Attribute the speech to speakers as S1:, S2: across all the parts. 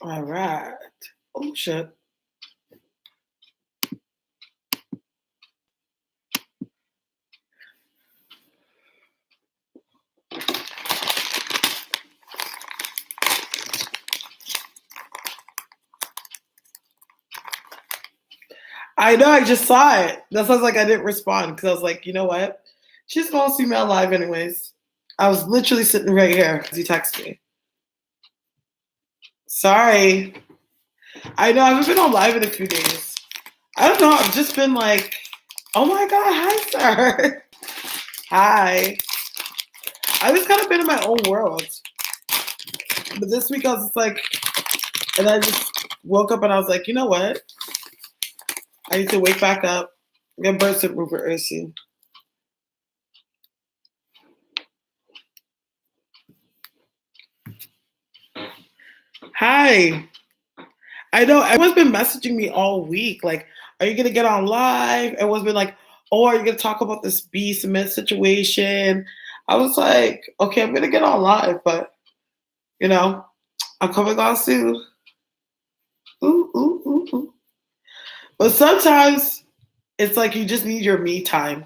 S1: All right. Oh shit. I know. I just saw it. That sounds like I didn't respond because I was like, you know what? She's gonna see me on live anyways. I was literally sitting right here as you text me. Sorry. I know I haven't been on live in a few days. I don't know. I've just been like, oh my god, hi, sir. Hi. I just kind of been in my own world. But this week I was just like, and I just woke up and I was like, you know what? I need to wake back up, get birth some Rupert Ursi. Hi. I know everyone's been messaging me all week. Like, are you gonna get on live? Everyone's been like, oh, are you gonna talk about this B Smith situation? I was like, okay, I'm gonna get on live, but you know, I'm coming on soon. Ooh, ooh, ooh, ooh. But sometimes it's like you just need your me time.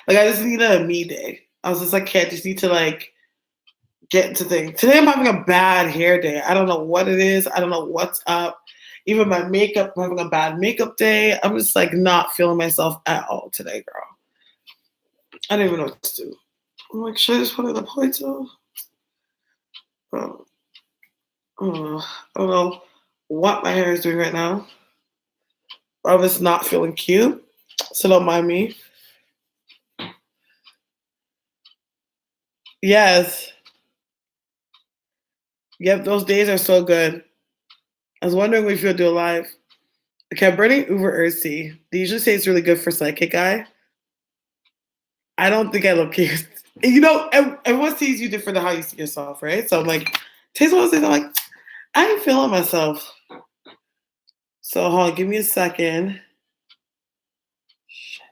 S1: Like I just need a me day. I was just like, okay, I just need to like get into things. Today I'm having a bad hair day. I don't know what it is. I don't know what's up. Even my makeup, I'm having a bad makeup day. I'm just like not feeling myself at all today, girl. I don't even know what to do. I'm like, should I just put it in a ponytail? I don't know what my hair is doing right now. I'm just not feeling cute. So don't mind me. Yes. Yep, those days are so good. I was wondering if you'll do a live. Okay, I'm burning Uber Earthy. They usually say it's really good for psychic eye. I don't think I look cute. You know, everyone sees you different than how you see yourself, right? So I'm like, taste one of those things, I'm like, I ain't feeling myself. So hold on, give me a second. Shit.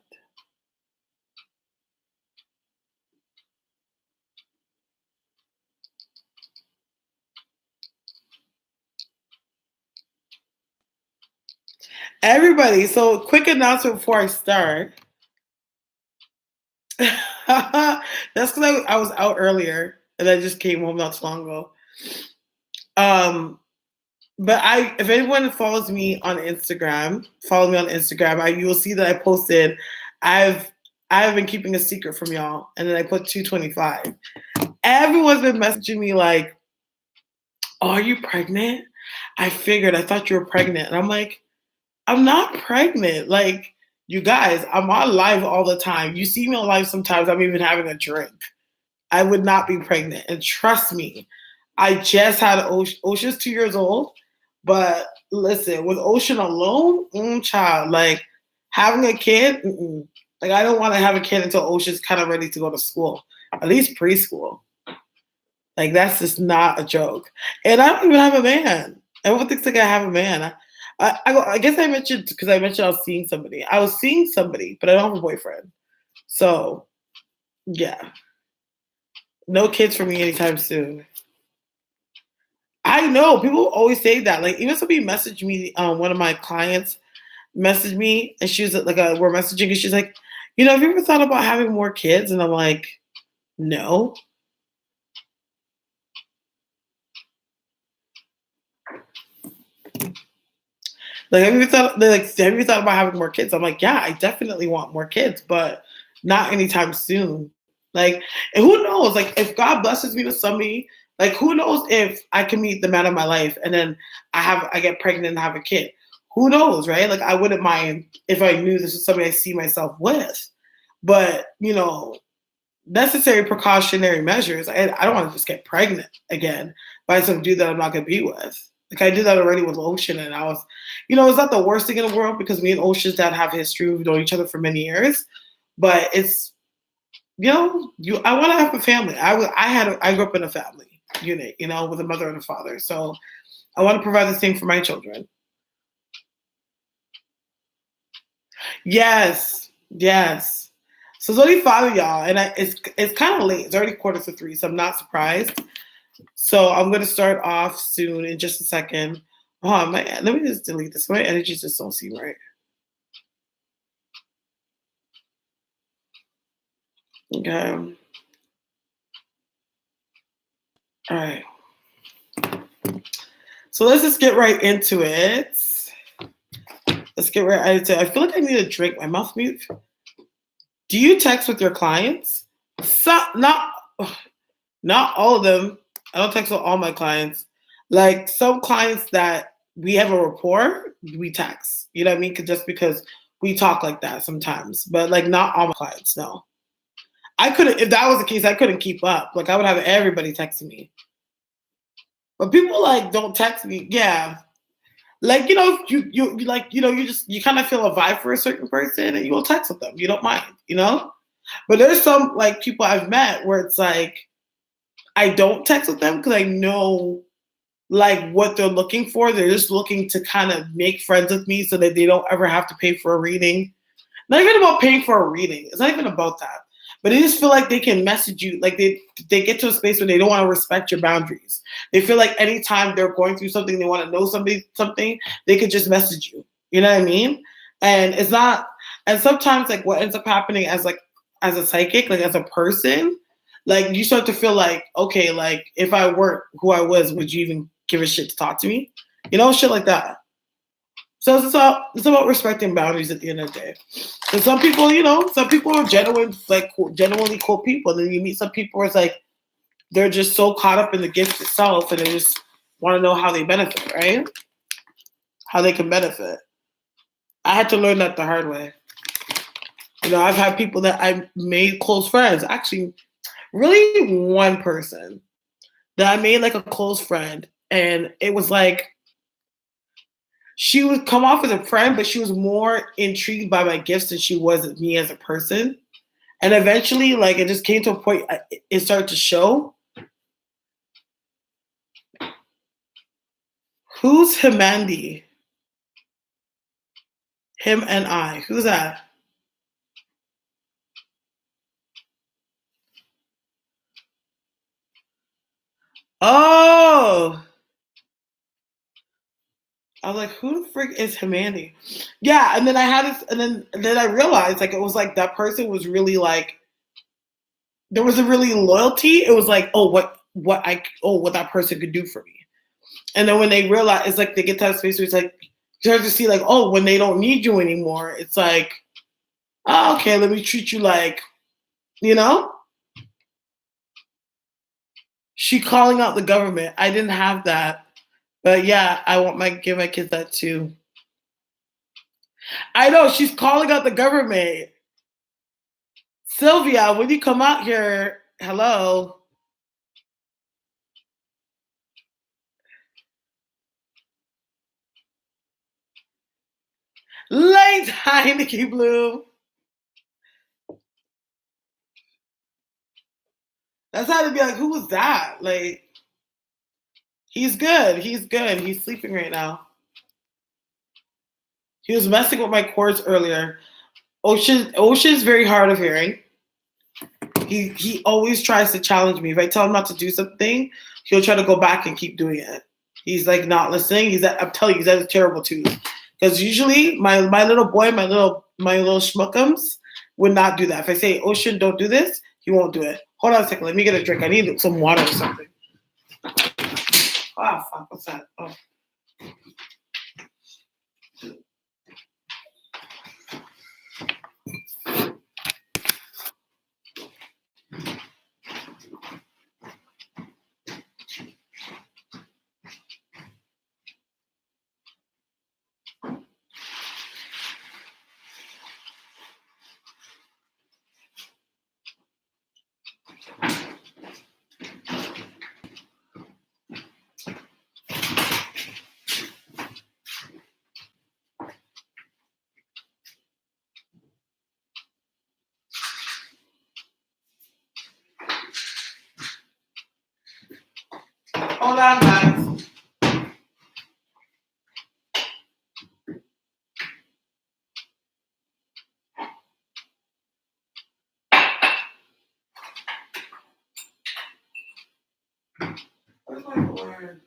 S1: Everybody, so quick announcement before I start. That's because I was out earlier and I just came home not too long ago. Um, but if anyone follows me on Instagram, you will see that I posted. I've I've been keeping a secret from y'all, and then I put 225. Everyone's been messaging me like, "Oh, are you pregnant?" I figured. I thought you were pregnant, and I'm like, I'm not pregnant. Like, you guys, I'm on live all the time. You see me on live sometimes. I'm even having a drink. I would not be pregnant. And trust me, I just had Ocean. Ocean's 2 years old. But listen, with Ocean alone, child, like having a kid, like I don't want to have a kid until Ocean's kind of ready to go to school, at least preschool. Like that's just not a joke. And I don't even have a man. Everyone thinks like I have a man. I guess I mentioned because I mentioned I was seeing somebody. I was seeing somebody, but I don't have a boyfriend. So yeah, no kids for me anytime soon. I know people always say that. Like even somebody messaged me. One of my clients messaged me, and she was like, "We're messaging," and she's like, have you ever thought about having more kids?" And I'm like, "No." Like, have you thought about having more kids? I'm like, yeah, I definitely want more kids, but not anytime soon. Like, and who knows? Like, if God blesses me with somebody, like, who knows if I can meet the man of my life and then I get pregnant and have a kid. Who knows, right? Like, I wouldn't mind if I knew this was somebody I see myself with. But, necessary precautionary measures. I don't want to just get pregnant again by some dude that I'm not gonna be with. Like I did that already with Ocean, and I was, it's not the worst thing in the world because me and Ocean's dad have history. We've known each other for many years, but it's, I want to have a family. I grew up in a family unit, with a mother and a father, so I want to provide the same for my children. Yes, yes. So it's only five of y'all, and it's kind of late. It's already 2:45, so I'm not surprised. So I'm gonna start off soon in just a second. Oh, let me just delete this. My energies just don't seem right. Okay. All right. So let's just get right into it. Let's get right into it. I feel like I need a drink. My mouth mute. Do you text with your clients? Not all of them. I don't text with all my clients. Like some clients that we have a rapport, we text. You know what I mean? Just because we talk like that sometimes. But like not all my clients, no. I couldn't if that was the case, I couldn't keep up. Like I would have everybody texting me. But people like don't text me. Yeah. Like, you like, you kind of feel a vibe for a certain person and you'll text with them. You don't mind, you know? But there's some like people I've met where it's like I don't text with them because I know like what they're looking for. They're just looking to kind of make friends with me so that they don't ever have to pay for a reading. Not even about paying for a reading. It's not even about that. But they just feel like they can message you. Like they get to a space where they don't want to respect your boundaries. They feel like anytime they're going through something, they want to know something, they could just message you. You know what I mean? And it's not. And sometimes like what ends up happening as a psychic, like as a person, like you start to feel like, okay, like if I weren't who I was, would you even give a shit to talk to me? You know, shit like that. So it's about respecting boundaries at the end of the day. And some people, some people are genuine, like genuinely cool people. And then you meet some people where it's like they're just so caught up in the gift itself, and they just want to know how they benefit, right? How they can benefit. I had to learn that the hard way. I've had people that I made close friends. Actually, really one person that I made like a close friend, and it was like she would come off as a friend, but she was more intrigued by my gifts than she was me as a person. And eventually, like it just came to a point, it started to show. Who's Himandi? Him and I. Who's that? Oh, I was like, who the frick is Himandi? Yeah, and then I had this, and then I realized like it was like that person was really like there was a really loyalty. It was like, oh, what that person could do for me. And then when they realize, it's like they get to that space where it's like you start to see like, oh, when they don't need you anymore, it's like, oh, okay, let me treat you like, you know. She calling out the government. I didn't have that, but yeah, I want give my kids that too. I know she's calling out the government. Sylvia, when you come out here, hello. Late hi, Nikki Bloom. That's how to be like, who was that? Like, he's good. He's good. He's sleeping right now. He was messing with my cords earlier. Ocean's very hard of hearing. He always tries to challenge me. If I tell him not to do something, he'll try to go back and keep doing it. He's like not listening. I'm telling you, he's at a terrible tooth. Because usually my little boy, my little schmuckums would not do that. If I say, Ocean, don't do this, he won't do it. Hold on a second. Let me get a drink. I need some water or something. Ah, fuck. What's that? Oh. Hold on, guys. turn.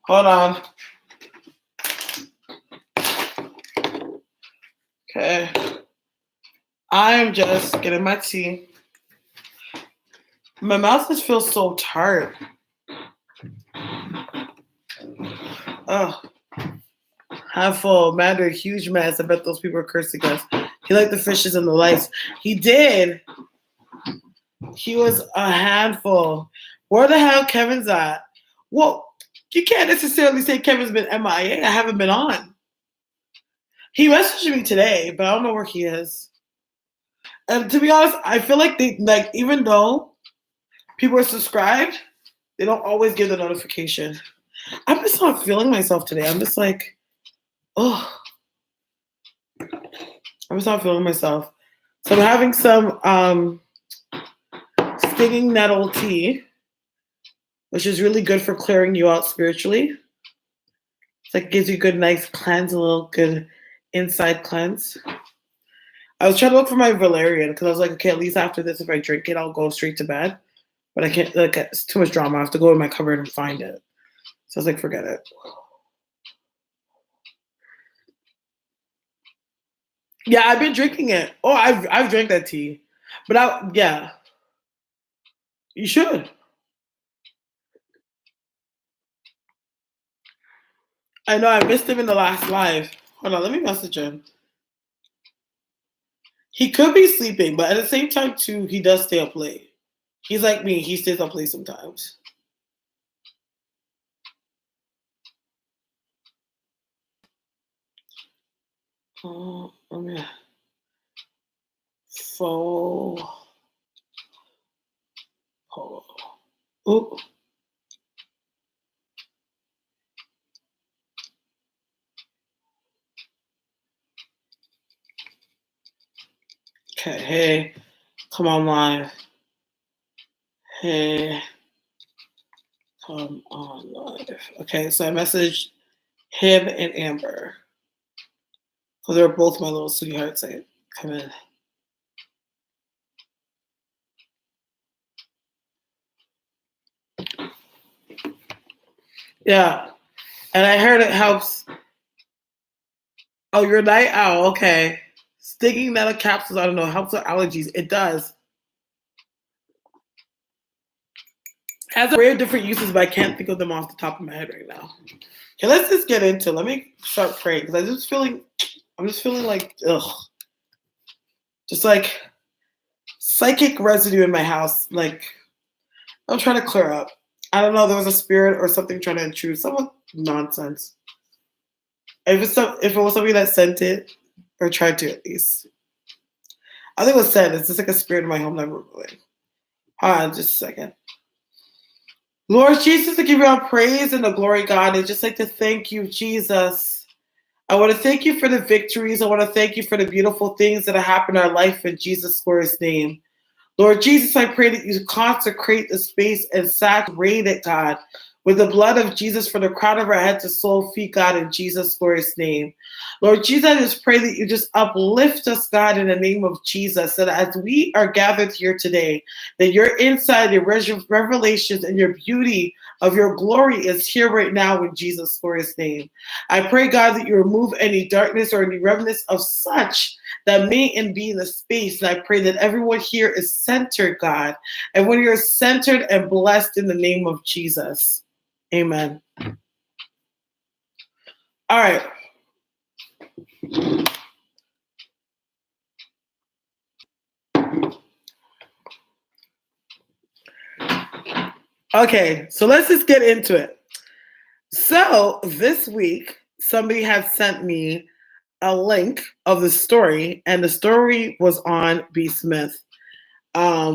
S1: Hold on. Okay. I'm just getting my tea. My mouth just feels so tired. Oh, half full. Man, they're a huge mess. I bet those people are cursing us. He liked the fishes and the lice. He did. He was a handful. Where the hell Kevin's at? Well, you can't necessarily say Kevin's been MIA. I haven't been on. He messaged me today, but I don't know where he is. And to be honest, I feel like even though people are subscribed, they don't always give the notification. I'm just not feeling myself today. I'm just like, oh, I'm just not feeling myself. So I'm having some stinging nettle tea, which is really good for clearing you out spiritually. It's like gives you a good, nice cleanse, a little good inside cleanse. I was trying to look for my valerian because I was like, okay, at least after this, if I drink it, I'll go straight to bed. But I can't, like, it's too much drama. I have to go in my cupboard and find it. So I was like, forget it. Yeah, I've been drinking it. Oh, I've drank that tea. But yeah. You should. I know I missed him in the last live. Hold on, let me message him. He could be sleeping, but at the same time, too, he does stay up late. He's like me. He stays up late sometimes. Oh, okay. Faux. Oh. Okay, hey, come on live. Hey, come on live. Okay, so I messaged him and Amber. Because they're both my little sweethearts. I come in. Yeah, and I heard it helps. Oh, you're a night owl. Okay. Stinging nettle capsules, I don't know, helps with allergies. It does. It has a rare different uses, but I can't think of them off the top of my head right now. Okay, let's just get into it. Let me start praying because I'm just feeling like, ugh. Just like psychic residue in my house. Like, I'm trying to clear up. I don't know, there was a spirit or something trying to intrude. Some nonsense. If it was somebody that sent it, or tried to at least. I think it was sent. It's just like a spirit in my home that we're moving. Hold on, just a second. Lord Jesus, to give you all praise and the glory, God. I'd just like to thank you, Jesus. I want to thank you for the victories. I want to thank you for the beautiful things that have happened in our life in Jesus' glorious name. Lord Jesus, I pray that you consecrate the space and saturate it, God, with the blood of Jesus from the crown of our head to sole feet, God, in Jesus' glorious name. Lord Jesus, I just pray that you just uplift us, God, in the name of Jesus, that as we are gathered here today, that your insight, your revelations, and your beauty of your glory is here right now in Jesus' glorious name. I pray, God, that you remove any darkness or any remnants of such that may be in the space. And I pray that everyone here is centered, God. And when you're centered and blessed in the name of Jesus. Amen. All right. Okay, so let's just get into it. So this week, somebody had sent me a link of the story, and the story was on B. Smith,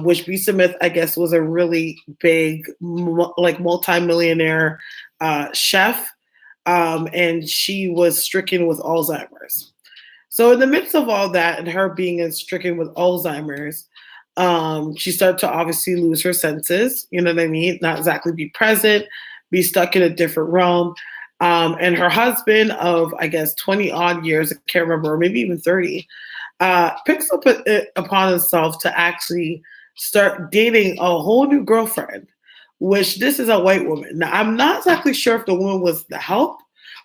S1: which B. Smith, I guess, was a really big, like multi-millionaire chef, and she was stricken with Alzheimer's. So in the midst of all that, and her being stricken with Alzheimer's, she started to obviously lose her senses. You know what I mean? Not exactly be present, be stuck in a different realm. And her husband of, I guess, 20 odd years, I can't remember, or maybe even 30, picks up it upon himself to actually start dating a whole new girlfriend, which this is a white woman. Now, I'm not exactly sure if the woman was the help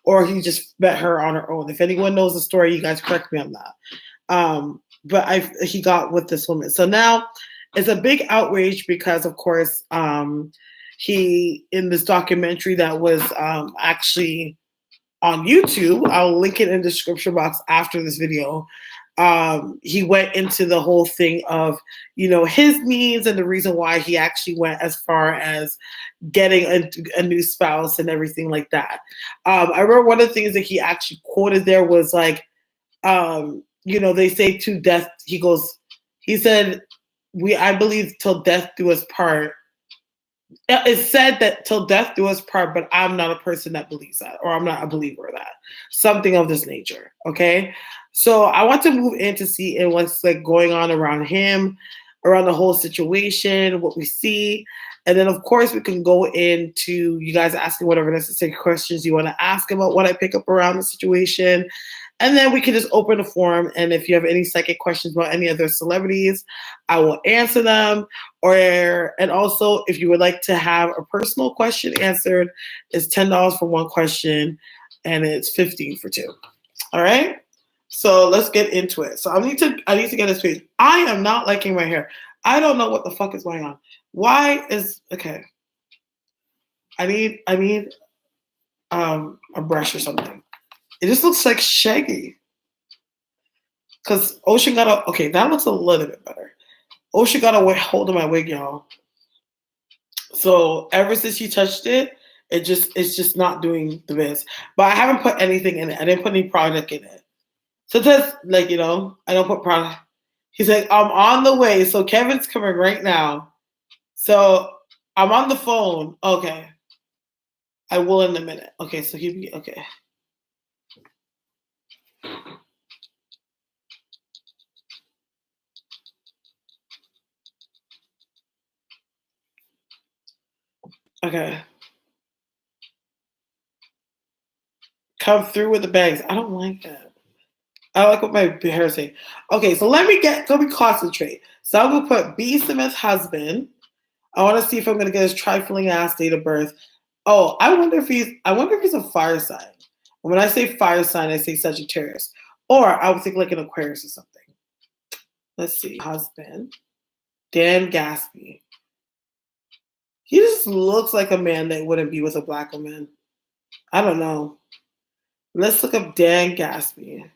S1: or he just met her on her own. If anyone knows the story, you guys correct me on that. But he got with this woman. So now it's a big outrage because, of course, he, in this documentary that was actually on YouTube, I'll link it in the description box after this video. He went into the whole thing of, his needs and the reason why he actually went as far as getting a new spouse and everything like that. I remember one of the things that he actually quoted there was like, they say to death, he said, I believe till death do us part. It's said that till death do us part, but I'm not a person that believes that, or I'm not a believer of that. Something of this nature. Okay. So I want to move in to see what's like going on around him, around the whole situation, what we see. And then of course we can go into you guys asking whatever necessary questions you want to ask about what I pick up around the situation. And then we can just open the forum. And if you have any psychic questions about any other celebrities, I will answer them. And also, if you would like to have a personal question answered, it's $10 for one question, and it's $15 for two. All right. So let's get into it. So I need to get this page. I am not liking my hair. I don't know what the fuck is going on. Okay? I need a brush or something. It just looks like shaggy. Because Ocean got okay, that looks a little bit better. Ocean got a hold of my wig, y'all. So ever since she touched it, it's just not doing the best. But I haven't put anything in it. I didn't put any product in it. So that's like, I don't put product. He's like, I'm on the way. So Kevin's coming right now. So I'm on the phone. Okay. I will in a minute. Okay, so okay. Okay. Come through with the bags. I don't like that. I like what my hair is saying. Okay, so let me concentrate. So I'm gonna put B. Smith's husband. I want to see if I'm gonna get his trifling ass date of birth. Oh, I wonder if he's a fire sign. When I say fire sign, I say Sagittarius. Or I would think like an Aquarius or something. Let's see. Husband. Dan Gaspy. He just looks like a man that wouldn't be with a black woman. I don't know. Let's look up Dan Gaspy.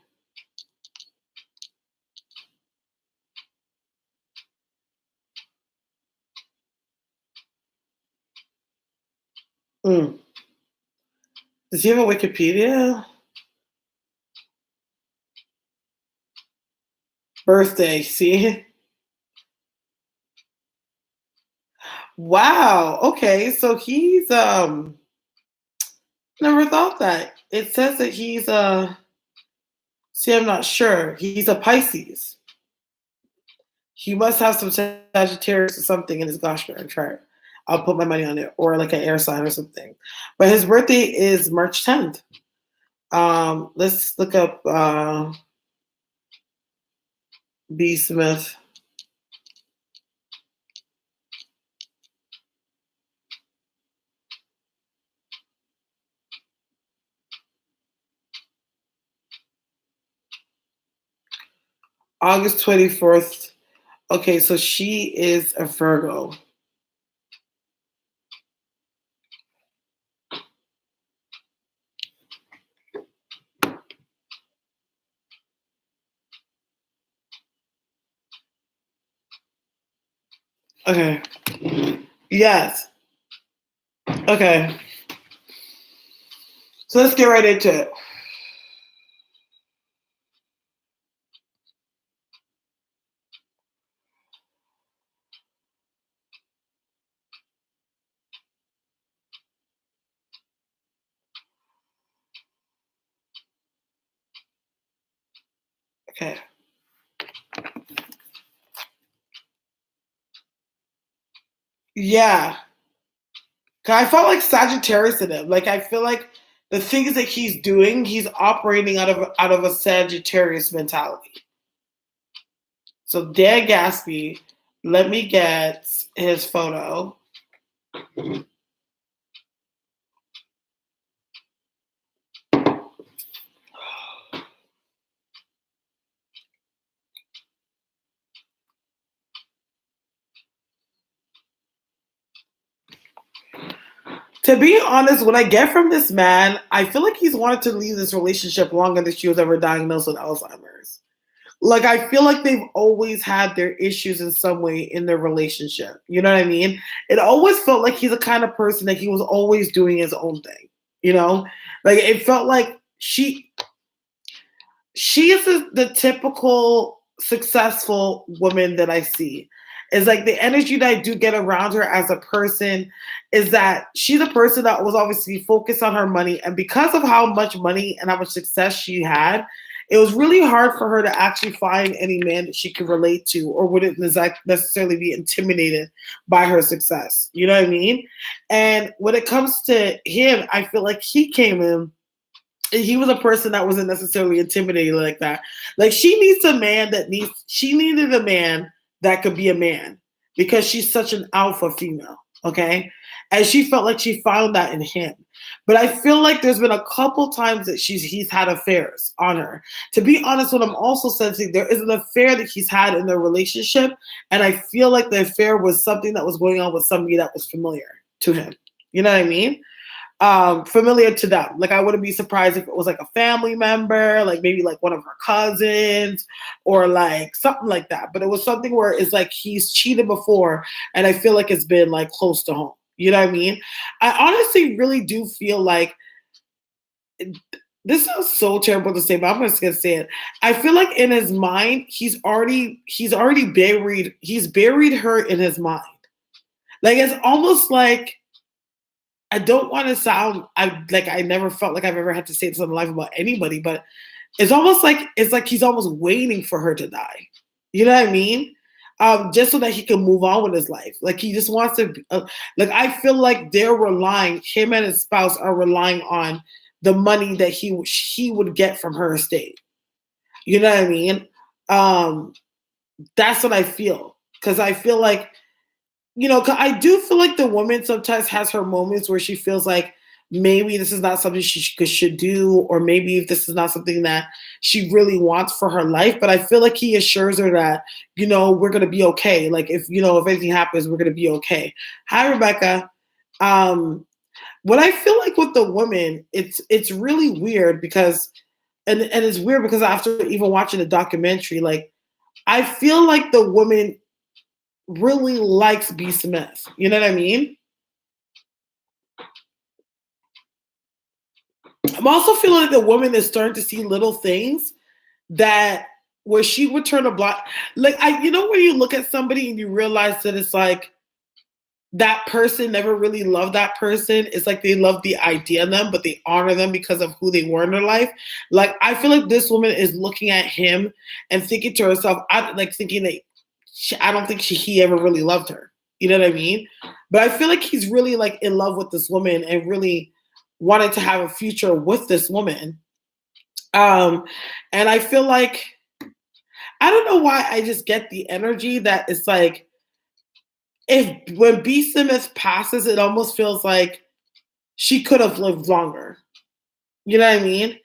S1: Does he have a Wikipedia? Birthday, see? Wow. Okay, so he's never thought that. It says that he's see, I'm not sure. He's a Pisces. He must have some Sagittarius or something in his gosh chart. I'll put my money on it, or like an air sign or something. But his birthday is March 10th. Let's look up B. Smith. August 24th. Okay, so she is a Virgo. Okay. Yes. Okay. So let's get right into it. Okay. Yeah. 'Cause I felt like Sagittarius in him. Like I feel like the things that he's doing, he's operating out of a Sagittarius mentality. So Dan Gatsby, let me get his photo. To be honest, what I get from this man, I feel like he's wanted to leave this relationship longer than she was ever diagnosed with Alzheimer's. Like I feel like they've always had their issues in some way in their relationship. You know what I mean? It always felt like he's the kind of person that he was always doing his own thing. You know, like it felt like she is the typical successful woman that I see. Is like the energy that I do get around her as a person is that she's a person that was obviously focused on her money. And because of how much money and how much success she had, it was really hard for her to actually find any man that she could relate to or wouldn't necessarily be intimidated by her success. You know what I mean? And when it comes to him, I feel like he came in, he was a person that wasn't necessarily intimidated like that. Like she needed a man that could be a man because she's such an alpha female. Okay. And she felt like she found that in him. But I feel like there's been a couple times that he's had affairs on her. To be honest, what I'm also sensing, there is an affair that he's had in their relationship. And I feel like the affair was something that was going on with somebody that was familiar to him. You know what I mean? Familiar to them. Like I wouldn't be surprised if it was like a family member, like maybe like one of her cousins or like something like that. But it was something where it's like he's cheated before and I feel like it's been like close to home. You know what I mean? I honestly really do feel like this sounds so terrible to say, but I'm just gonna say it. I feel like in his mind, he's buried her in his mind. Like it's almost like I don't want to sound I never felt like I've ever had to say this in life about anybody, but it's like he's almost waiting for her to die. You know what I mean? Just so that he can move on with his life. Like he just wants to. Like I feel like him and his spouse are relying on the money that he would get from her estate. You know what I mean? Um, that's what I feel because I feel like I do feel like the woman sometimes has her moments where she feels like maybe this is not something she should do, or maybe if this is not something that she really wants for her life. But I feel like he assures her that, we're going to be okay. Like if anything happens, we're going to be okay. Hi, Rebecca. What I feel like with the woman, it's really weird because, and it's weird because after even watching the documentary, like I feel like the woman really likes B. Smith. You know what I mean? I'm also feeling like the woman is starting to see little things that where she would turn a blind. Like when you look at somebody and you realize that it's like that person never really loved that person. It's like they love the idea of them, but they honor them because of who they were in their life. Like I feel like this woman is looking at him and thinking to herself, thinking that I don't think he ever really loved her. You know what I mean? But I feel like he's really like in love with this woman and really wanted to have a future with this woman. And I feel like I don't know why I just get the energy that it's like if when B. Simmons passes, it almost feels like she could have lived longer. You know what I mean?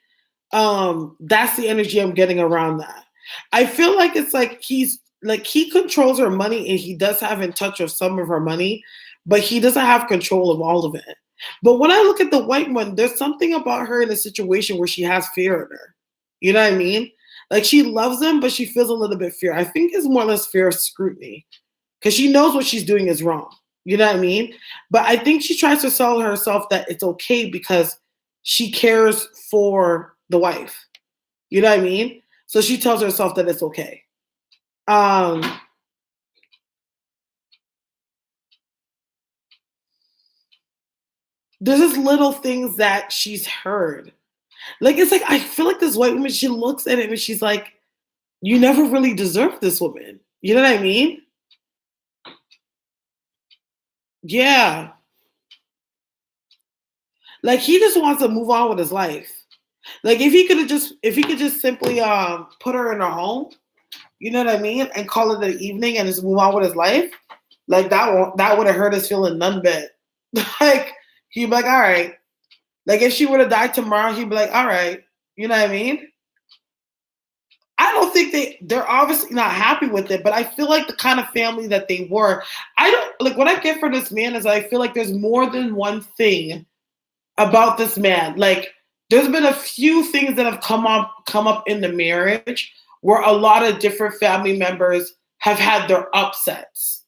S1: That's the energy I'm getting around that. I feel like it's like he controls her money and he does have in touch of some of her money, but he doesn't have control of all of it. But when I look at the white one, there's something about her in a situation where she has fear in her. You know what I mean? Like she loves him, but she feels a little bit fear. I think it's more or less fear of scrutiny because she knows what she's doing is wrong. You know what I mean? But I think she tries to sell herself that it's okay because she cares for the wife. You know what I mean? So she tells herself that it's okay. Um, there's just little things that she's heard. Like it's like I feel like this white woman, she looks at it and she's like, you never really deserve this woman. You know what I mean? Yeah. Like he just wants to move on with his life. Like if he could just simply put her in her home, you know what I mean, and call it an evening and just move on with his life, like that would have hurt his feeling none bit. Like he'd be like, all right. Like if she would have died tomorrow, he'd be like, all right. You know what I mean? I don't think they're obviously not happy with it, but I feel like the kind of family that they were, I don't like what I get from this man is I feel like there's more than one thing about this man. Like there's been a few things that have come up in the marriage where a lot of different family members have had their upsets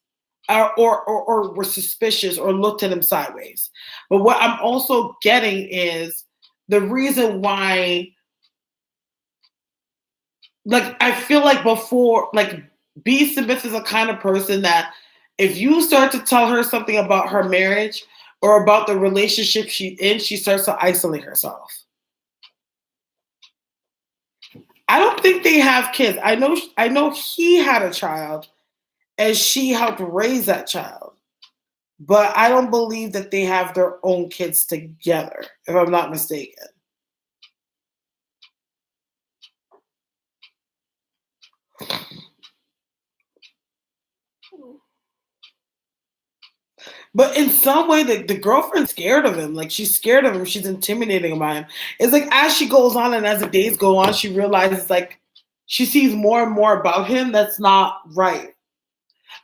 S1: or were suspicious or looked at him sideways. But what I'm also getting is the reason why, like I feel like before, like B. Smith is a kind of person that if you start to tell her something about her marriage or about the relationship she's in, she starts to isolate herself. I don't think they have kids. I know he had a child and she helped raise that child. But I don't believe that they have their own kids together, if I'm not mistaken. But in some way, the girlfriend's scared of him. Like she's scared of him. She's intimidating by him. It's like as she goes on and as the days go on, she realizes like she sees more and more about him that's not right.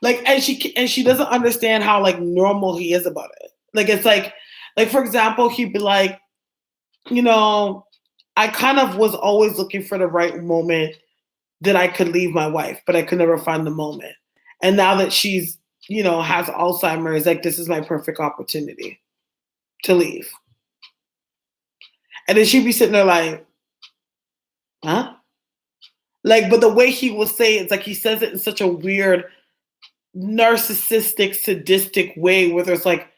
S1: Like and she doesn't understand how like normal he is about it. Like it's like for example, he'd be like, you know, I kind of was always looking for the right moment that I could leave my wife, but I could never find the moment. And now that she's, has Alzheimer's, like this is my perfect opportunity to leave. And then she'd be sitting there like, huh? Like, but the way he will say it's like he says it in such a weird, narcissistic, sadistic way where there's like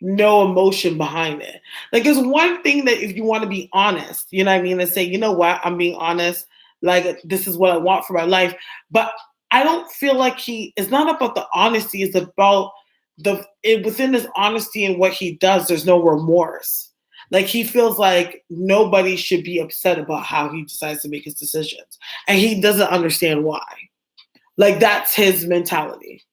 S1: no emotion behind it. Like it's one thing that if you want to be honest, you know what I mean, and say, you know what, I'm being honest, like this is what I want for my life. But I don't feel like it's not about the honesty, it's about within this honesty and what he does, there's no remorse. Like he feels like nobody should be upset about how he decides to make his decisions. And he doesn't understand why. Like that's his mentality.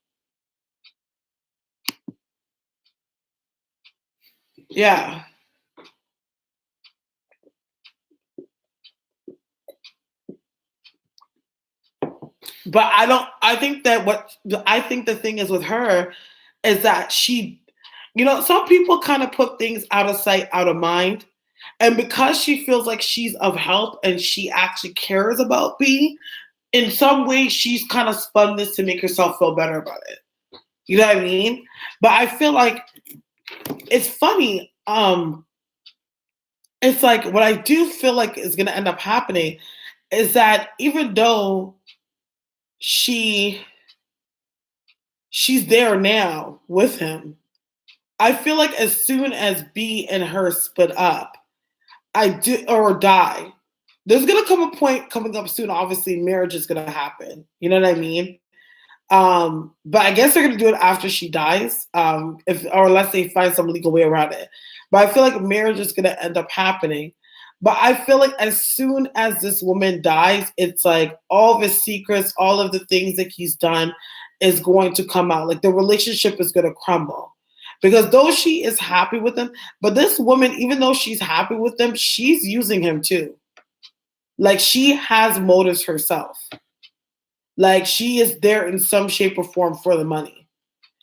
S1: Yeah. But I think the thing is with her is that some people kind of put things out of sight, out of mind. And because she feels like she's of help and she actually cares about B, in some way she's kind of spun this to make herself feel better about it. You know what I mean? But I feel like it's funny. It's like what I do feel like is going to end up happening is that even though she she's there now with him. I feel like as soon as B and her split up, I do or die. There's gonna come a point coming up soon. Obviously, marriage is gonna happen. You know what I mean? But I guess they're gonna do it after she dies. If or unless they find some legal way around it. But I feel like marriage is gonna end up happening. But I feel like as soon as this woman dies, it's like all of his secrets, all of the things that he's done is going to come out. Like the relationship is going to crumble. Because though she is happy with him, but this woman, even though she's happy with him, she's using him too. Like she has motives herself. Like she is there in some shape or form for the money.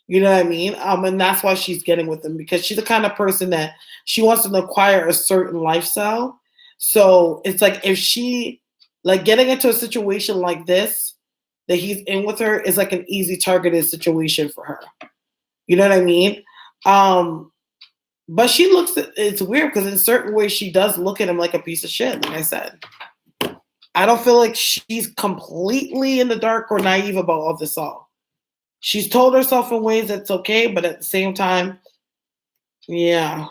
S1: You know what I mean? And that's why she's getting with him because she's the kind of person that she wants to acquire a certain lifestyle. So it's like if she like getting into a situation like this that he's in with her is like an easy targeted situation for her. You know what I mean? Um, but she looks at it's weird because in certain ways she does look at him like a piece of shit, like I said. I don't feel like she's completely in the dark or naive about all this all. She's told herself in ways that's okay, but at the same time, yeah.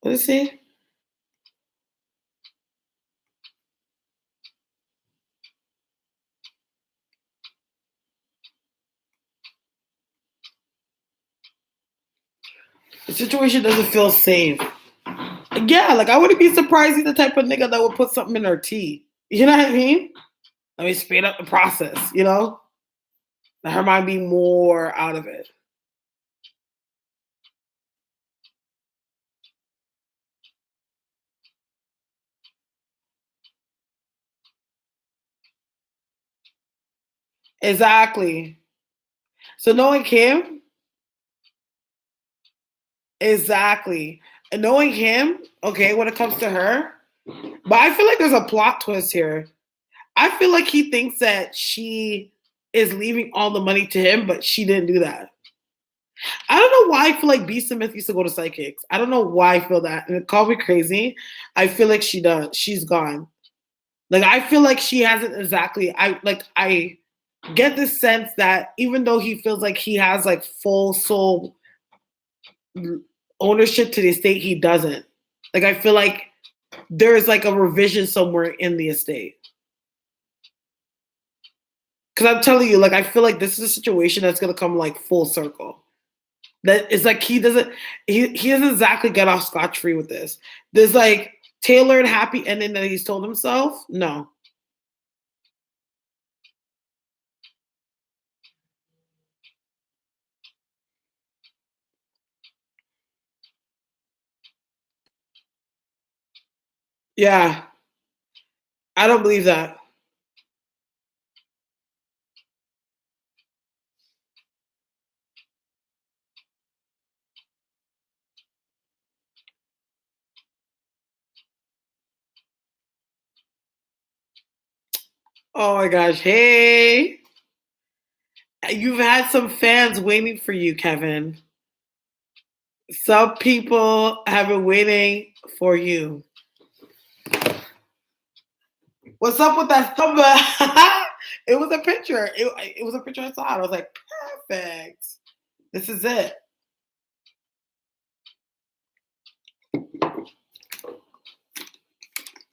S1: Let's see. The situation doesn't feel safe. Yeah, like I wouldn't be surprised he's the type of nigga that would put something in her tea. You know what I mean? Let me speed up the process, you know? Let her mind be more out of it. Exactly. So knowing him, exactly. And knowing him, okay, when it comes to her, but I feel like there's a plot twist here. I feel like he thinks that she is leaving all the money to him, but she didn't do that. I don't know why I feel like B. Smith used to go to psychics. I don't know why I feel that. And it called me crazy. I feel like she does. She's gone. Like I feel like she hasn't exactly. I get this sense that even though he feels like he has like full soul ownership to the estate, he doesn't. Like I feel like there's like a revision somewhere in the estate. Because I'm telling you, like I feel like this is a situation that's gonna come like full circle. That it's like he doesn't exactly get off scotch free with this. There's like tailored happy ending that he's told himself. No. Yeah. I don't believe that. Oh my gosh. Hey. You've had some fans waiting for you, Kevin. Some people have been waiting for you. What's up with that number? It was a picture. It was a picture I saw. I was like, perfect. This is it.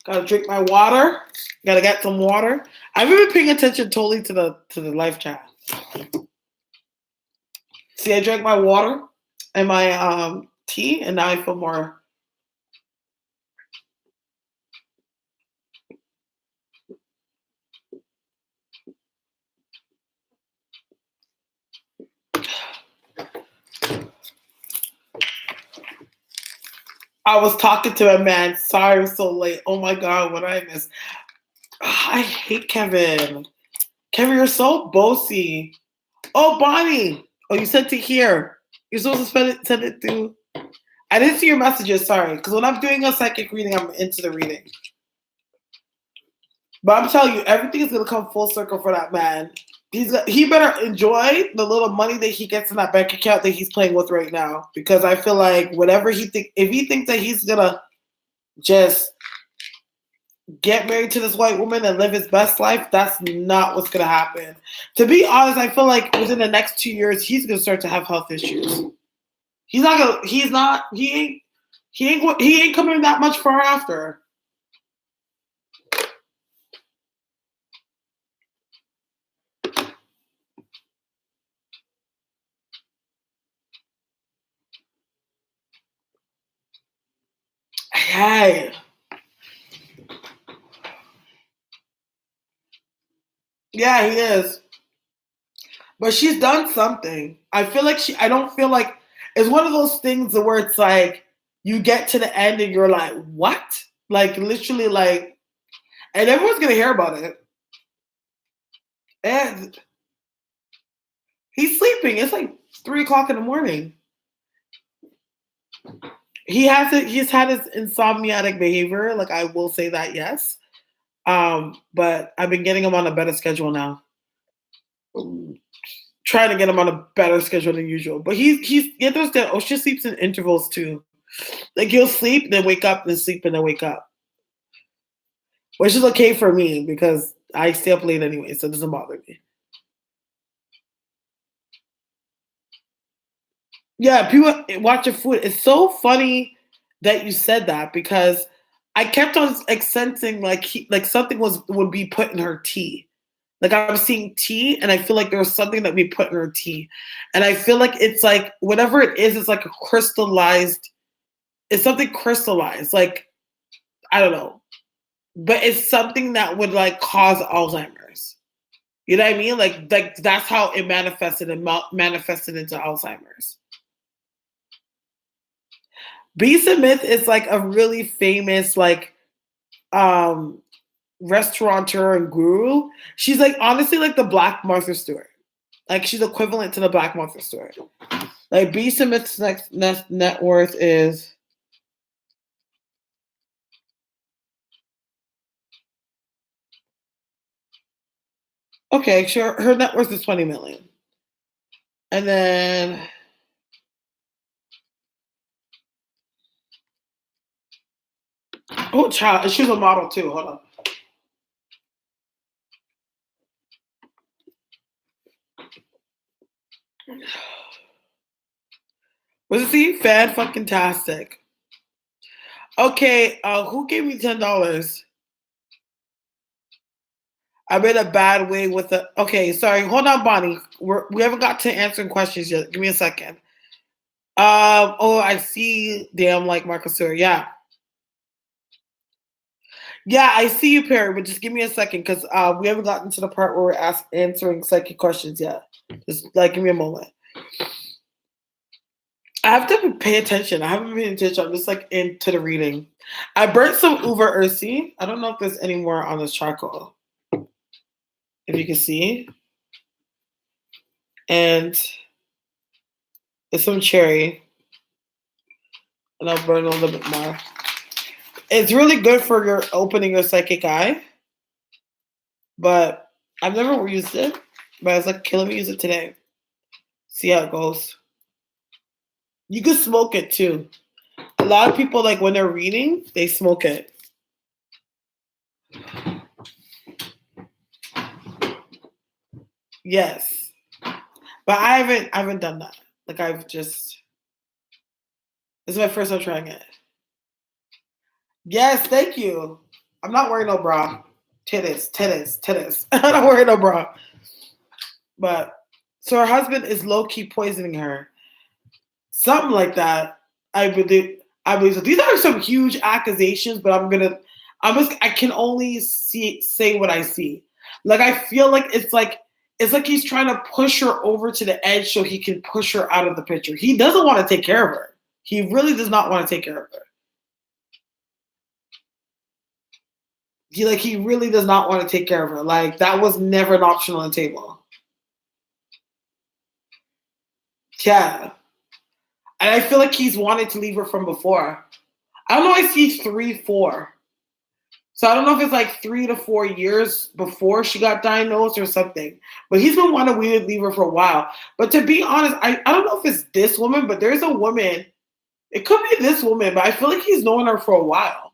S1: Gotta drink my water. Gotta get some water. I've been paying attention totally to the live chat. See, I drank my water and my tea, and now I feel more. I was talking to a man. Sorry, it was so late. Oh my god, what did I miss? I hate Kevin. Kevin, you're so bossy. Oh, Bonnie. Oh, you sent it here. You're supposed to send it to. I didn't see your messages. Sorry, because when I'm doing a psychic reading, I'm into the reading. But I'm telling you, everything is gonna come full circle for that man. He better enjoy the little money that he gets in that bank account that he's playing with right now. Because I feel like whatever if he thinks that he's gonna just get married to this white woman and live his best life, that's not what's gonna happen. To be honest, I feel like within the next 2 years, he's gonna start to have health issues. He's not gonna. He's not. He ain't coming that much far after. Hey. Yeah, he is. But she's done something. I feel like I don't feel like it's one of those things where it's like you get to the end and you're like, what? Like literally, like, and everyone's gonna hear about it. And he's sleeping. It's like 3 o'clock in the morning. He has it. He's had his insomniatic behavior. Like I will say that, yes. But I've been getting him on a better schedule now. trying to get him on a better schedule than usual. But he's you understand. Osha sleeps in intervals too. Like he'll sleep, then wake up, then sleep, and then wake up, which is okay for me because I stay up late anyway, so it doesn't bother me. Yeah, people watch your food. It's so funny that you said that because I kept on like sensing like like something would be put in her tea. Like I was seeing tea, and I feel like there was something that we put in her tea, and I feel like it's like whatever it is, it's like a crystallized. It's something crystallized. Like I don't know, but it's something that would like cause Alzheimer's. You know what I mean? Like that's how it manifested and manifested into Alzheimer's. Bisa Myth is like a really famous like um restaurateur and guru. She's like honestly like the Black Martha Stewart. Like she's equivalent to the Black Martha Stewart. Like Bisa Myth's next net worth is okay. Sure, her net worth is 20 million. And then oh child, she's a model too. Hold on. Was it see? Fan fucking tastic. Okay, who gave me $10? I'm in a bad way with the. Okay, sorry. Hold on, Bonnie. We haven't got to answering questions yet. Give me a second. Oh, I see. Damn, like Marcus Stewart. Yeah, yeah, I see you, Perry. But just give me a second because we haven't gotten to the part where we're answering psychic questions yet. Just like give me a moment. I have to pay attention. I haven't been paying attention. I'm just like into the reading. I burnt some Uber Ursi. I don't know if there's any more on this charcoal. If you can see. And it's some cherry. And I'll burn a little bit more. It's really good for your opening your psychic eye. But I've never used it. But I was like, okay, let me use it today. See how it goes. You can smoke it too. A lot of people like when they're reading, they smoke it. Yes. But I haven't done that. Like I've just this is my first time trying it. Yes, thank you. I'm not wearing no bra. Titties. I'm not wearing no bra. But so her husband is low key poisoning her. Something like that. I believe. I believe so. These are some huge accusations, but I can only say what I see. Like I feel like it's like he's trying to push her over to the edge so he can push her out of the picture. He doesn't want to take care of her. He really does not want to take care of her. He really does not want to take care of her. Like that was never an option on the table. Yeah. And I feel like he's wanted to leave her from before. I don't know, I see 3-4. So I don't know if it's like 3 to 4 years before she got diagnosed or something. But he's been wanting to leave her for a while. But to be honest, I don't know if it's this woman, but there's a woman. It could be this woman, but I feel like he's known her for a while.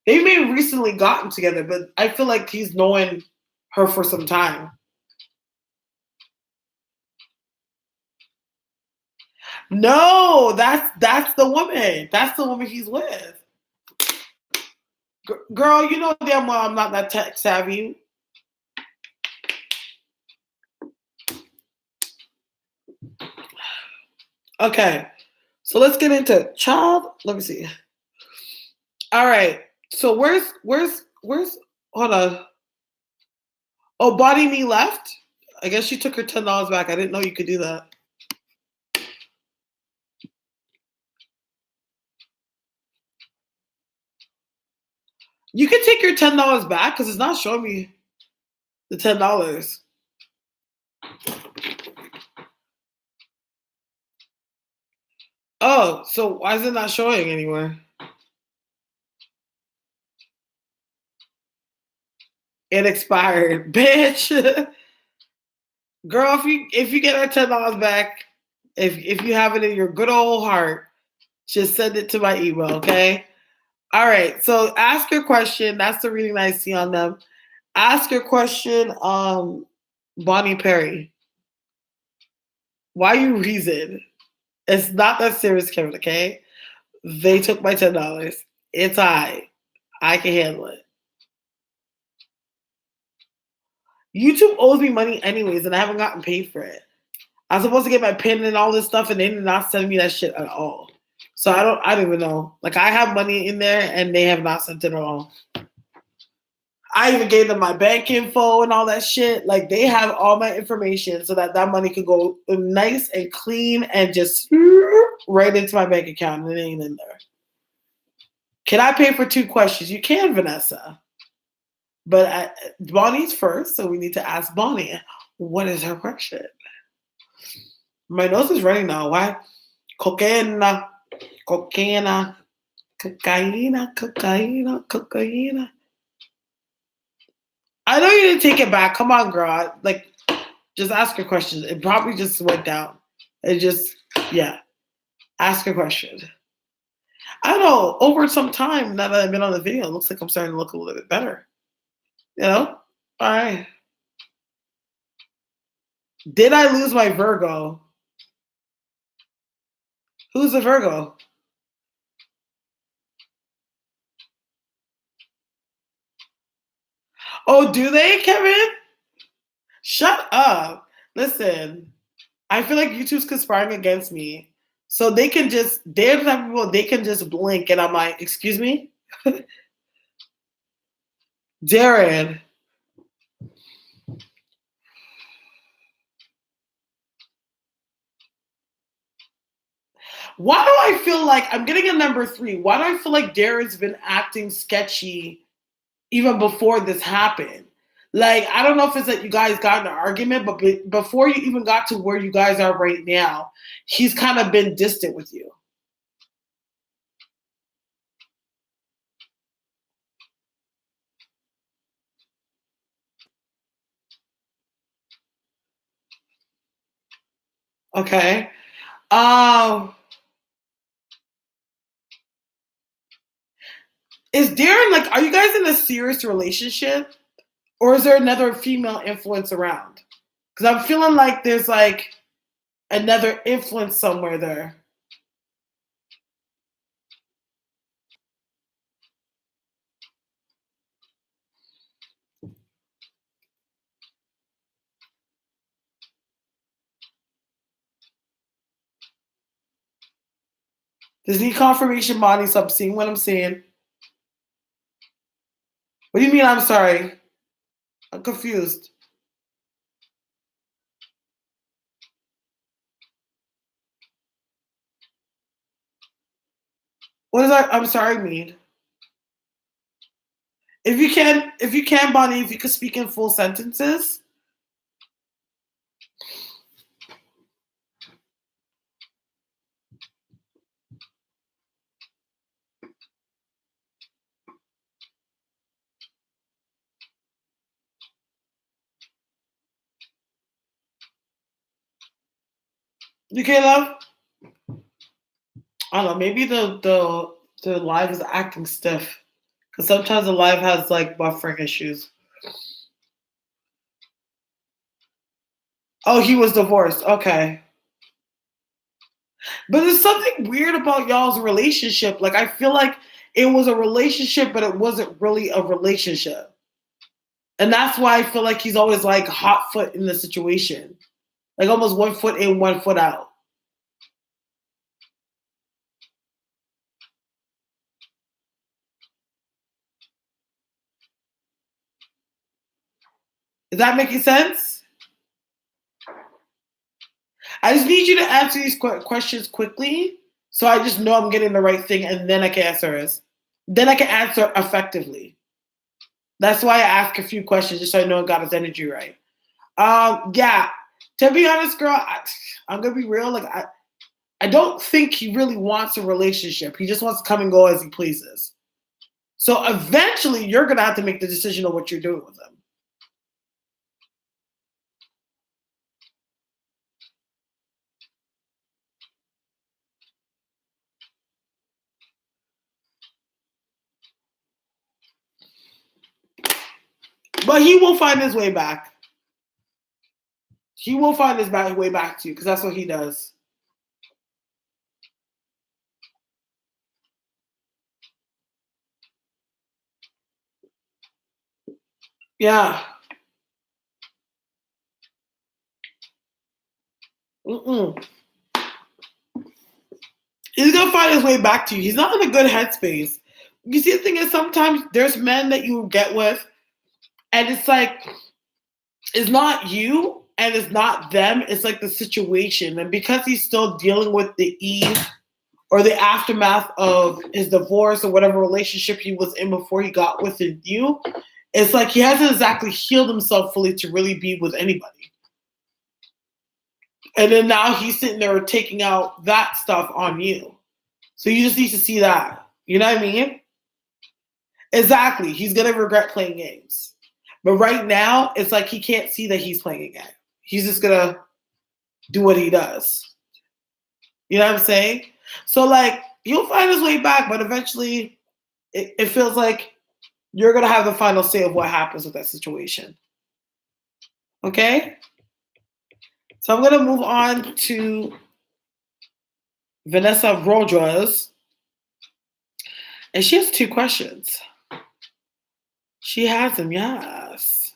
S1: They may have recently gotten together, but I feel like he's known her for some time. No, that's the woman. That's the woman he's with. Girl, you know damn well I'm not that tech savvy. Okay, so let's get into child. Let me see. All right. So where's hold on. Oh, Body Me left? I guess she took her $10 back. I didn't know you could do that. You can take your $10 back because it's not showing me the $10. Oh, so why is it not showing anywhere? It expired, bitch. Girl, if you get our $10 back, if you have it in your good old heart, just send it to my email, okay? All right. So ask your question. That's the reading I see on them. Ask your question, Bonnie Perry. Why you reason? It's not that serious, Kevin, okay? They took my $10. It's I. I can handle it. YouTube owes me money anyways, and I haven't gotten paid for it. I'm supposed to get my pin and all this stuff, and they did not send me that shit at all. So I don't even know. Like I have money in there, and they have not sent it at all. I even gave them my bank info and all that shit. Like they have all my information so that money could go nice and clean and just right into my bank account, and it ain't in there. Can I pay for 2 questions? You can, Vanessa. But Bonnie's first, so we need to ask Bonnie, what is her question? My nose is running now. Why? Cocaine, cocaine, cocaine, cocaine, cocaine. I know you didn't take it back. Come on, girl. Like, just ask your questions. It probably just went down. It just, yeah. Ask a question. I don't know. Over some time, now that I've been on the video, it looks like I'm starting to look a little bit better. You know? All right. Did I lose my Virgo? Who's a Virgo? Oh, do they, Kevin? Shut up. Listen, I feel like YouTube's conspiring against me. So they can just, they're the type of people, they can just blink and I'm like, excuse me? Darren. Why do I feel like, I'm getting a number 3. Why do I feel like Darren's been acting sketchy even before this happened? Like, I don't know if it's that you guys got in an argument, but before you even got to where you guys are right now, he's kind of been distant with you. Okay. Is Darren like, are you guys in a serious relationship? Or is there another female influence around? Because I'm feeling like there's like another influence somewhere there. Does need confirmation, Bonnie, so I'm seeing what I'm seeing. What do you mean I'm sorry? I'm confused. What does that I'm sorry mean? If you can, Bonnie, if you could speak in full sentences. You can, love? I don't know, maybe the live is acting stiff. Because sometimes the live has like buffering issues. Oh, he was divorced. Okay. But there's something weird about y'all's relationship. Like I feel like it was a relationship, but it wasn't really a relationship. And that's why I feel like he's always like hot foot in the situation. Like almost 1 foot in, 1 foot out. Is that making sense? I just need you to answer these questions quickly so I just know I'm getting the right thing and then I can answer it. Then I can answer effectively. That's why I ask a few questions just so I know I got his energy right. Yeah. To be honest, girl, I'm gonna be real. Like I don't think he really wants a relationship. He just wants to come and go as he pleases. So eventually, you're gonna have to make the decision of what you're doing with him. But he will find his way back. He will find his way back to you because that's what he does. Yeah. Mm-mm. He's gonna find his way back to you. He's not in a good headspace. You see, the thing is, sometimes there's men that you get with, and it's like it's not you and it's not them. It's like the situation, and because he's still dealing with the eve or the aftermath of his divorce or whatever relationship he was in before he got with you, it's like he hasn't exactly healed himself fully to really be with anybody. And then now he's sitting there taking out that stuff on you. So you just need to see that. You know what I mean? Exactly. He's going to regret playing games. But right now, it's like he can't see that he's playing a game. He's just going to do what he does. You know what I'm saying? So, like, he'll find his way back, but eventually it feels like you're going to have the final say of what happens with that situation. Okay? So I'm going to move on to Vanessa Rodriguez. And she has 2 questions. She has them, yes.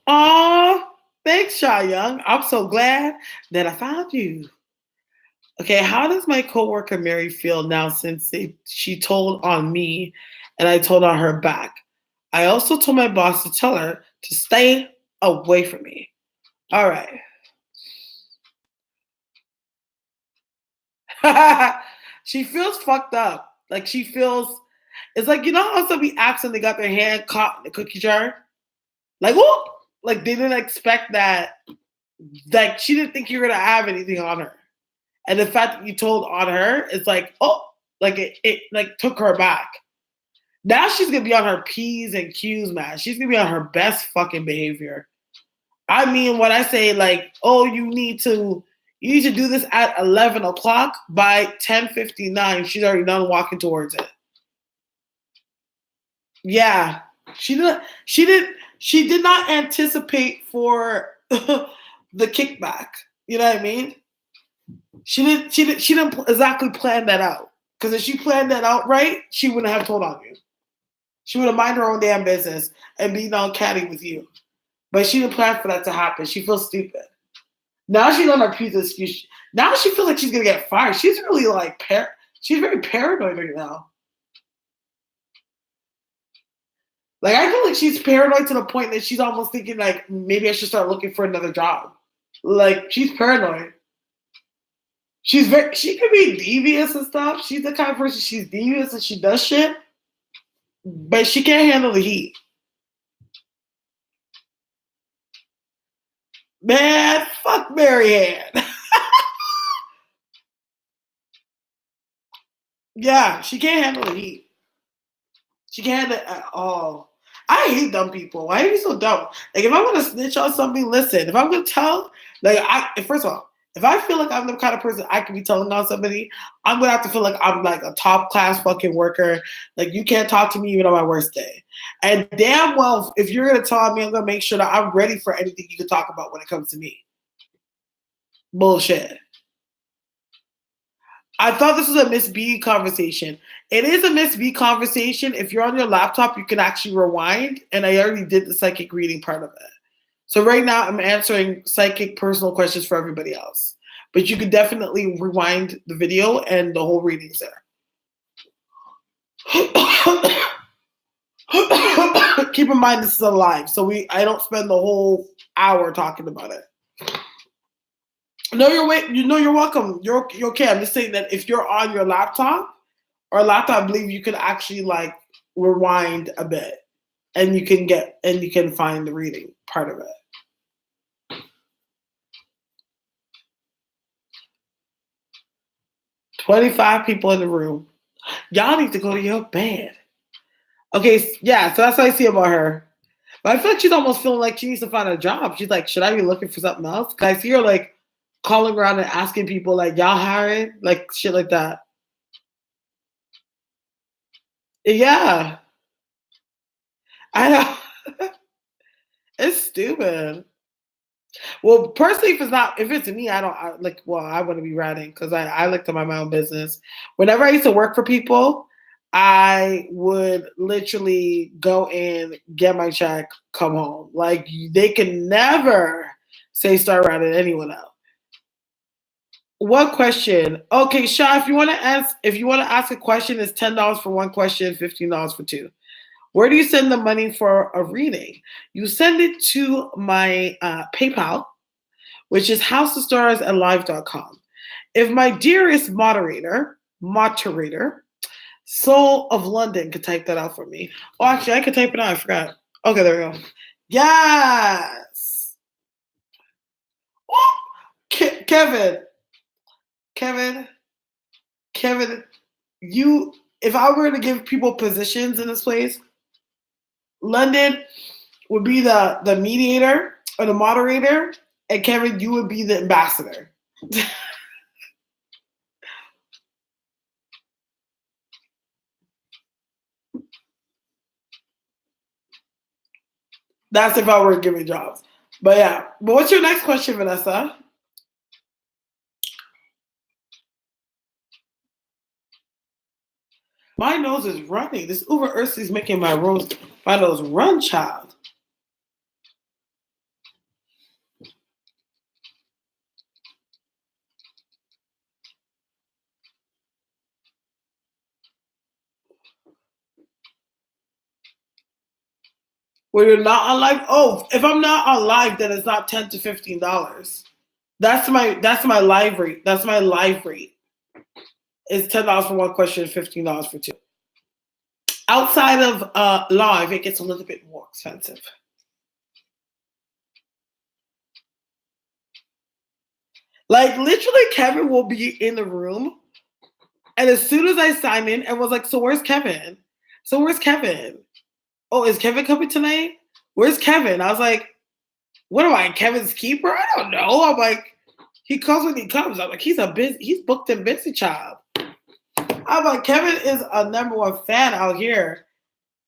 S1: Aw, thanks, Shy Young. I'm so glad that I found you. Okay, how does my coworker Mary feel now since she told on me and I told on her back? I also told my boss to tell her to stay away from me. All right. She feels fucked up. Like she feels, it's like, you know how some be absent, they got their hand caught in the cookie jar? Like, whoop! Like they didn't expect that. Like she didn't think you were gonna have anything on her. And the fact that you told on her, it's like, oh, like it like took her back. Now she's gonna be on her P's and Q's, man. She's gonna be on her best fucking behavior. I mean, when I say like, oh, you need to do this at 11 o'clock, by 10:59, she's already done walking towards it. Yeah. She did not anticipate for the kickback. You know what I mean? She didn't exactly plan that out. Because if she planned that out right, she wouldn't have told on you. She would have minded her own damn business and be on catty with you. But she didn't plan for that to happen. She feels stupid. Now she's on her P's excuse. Now she feels like she's gonna get fired. She's really like she's very paranoid right now. Like I feel like she's paranoid to the point that she's almost thinking like maybe I should start looking for another job. Like she's paranoid. She could be devious and stuff. She's the kind of person she's devious and she does shit, but she can't handle the heat. Man, fuck Marianne. Yeah, she can't handle the heat. She can't handle it at all. I hate dumb people. Why are you so dumb? Like, if I'm gonna snitch on something, listen. If I'm gonna tell, like, first of all, if I feel like I'm the kind of person I can be telling on somebody, I'm gonna have to feel like I'm like a top class fucking worker. Like, you can't talk to me even on my worst day. And damn well, if you're gonna tell me, I'm gonna make sure that I'm ready for anything you can talk about when it comes to me. Bullshit. I thought this was a Miss B conversation. It is a Miss B conversation. If you're on your laptop, you can actually rewind. And I already did the psychic reading part of it. So right now I'm answering psychic personal questions for everybody else. But you could definitely rewind the video and the whole reading's there. Keep in mind this is a live, so I don't spend the whole hour talking about it. No, you're welcome. You're okay. I'm just saying that if you're on your laptop or a laptop, I believe you can actually like rewind a bit and you can find the reading part of it. 25 people in the room. Y'all need to go to your bed. Okay, yeah, so that's what I see about her. But I feel like she's almost feeling like she needs to find a job. She's like, should I be looking for something else? Because I see her like calling around and asking people like, y'all hiring? Like shit like that. Yeah, I know. It's stupid. Well, personally, if it's me, I don't like. Well, I wouldn't be writing because I like to mind my own business. Whenever I used to work for people, I would literally go in, get my check, come home. Like they can never say start writing anyone else. What question? Okay, Sha, if you want to ask a question, it's $10 for one question, $15 for two. Where do you send the money for a reading? You send it to my PayPal, which is houseofstars@live.com. If my dearest moderator, Soul of London could type that out for me. Oh, actually, I could type it out. I forgot. Okay, there we go. Yes. Oh, Kevin, Kevin, Kevin, you. If I were to give people positions in this place, London would be the mediator or the moderator, and Kevin, you would be the ambassador. That's if I were giving jobs. But yeah. But what's your next question, Vanessa? My nose is running. This Uber Earth is making my nose run, child. Well, you're not on live. Oh, if I'm not on live, then it's not $10 to $15. That's my live rate. That's my live rate. It's $10 for one question, $15 for two. Outside of live, it gets a little bit more expensive. Like literally, Kevin will be in the room, and as soon as I sign in, and was like, "So where's Kevin? So where's Kevin? Oh, is Kevin coming tonight? Where's Kevin?" I was like, "What am I, Kevin's keeper? I don't know." I'm like, "He comes when he comes." I'm like, he's booked and busy child. I'm like, Kevin is a number one fan out here,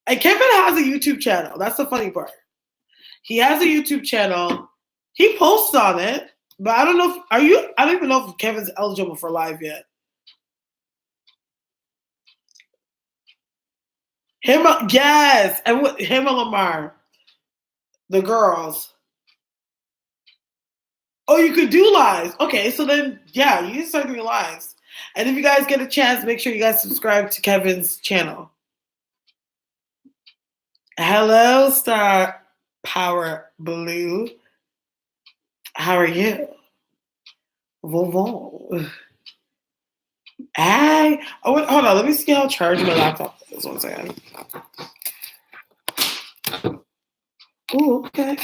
S1: and Kevin has a YouTube channel. That's the funny part. He has a YouTube channel. He posts on it, but I don't know. I don't even know if Kevin's eligible for live yet. Yes, and with him and Lamar, the girls. Oh, you could do lives. Okay, so then yeah, you can start doing lives. And if you guys get a chance, make sure you guys subscribe to Kevin's channel. Hello, Star Power Blue. How are you? Vovon. Hey. Oh, wait, hold on. Let me see how charged my laptop is. 1 second. Oh, okay.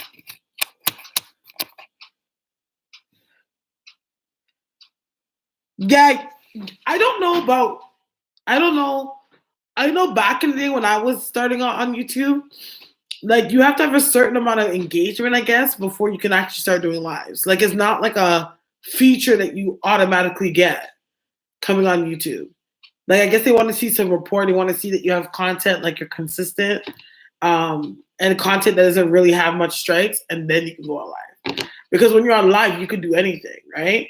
S1: Yeah, I don't know. I know back in the day when I was starting out on YouTube, like you have to have a certain amount of engagement, I guess, before you can actually start doing lives. Like it's not like a feature that you automatically get coming on YouTube. Like I guess they want to see some reporting, want to see that you have content, like you're consistent, and content that doesn't really have much strikes, and then you can go on live. Because when you're on live, you can do anything, right?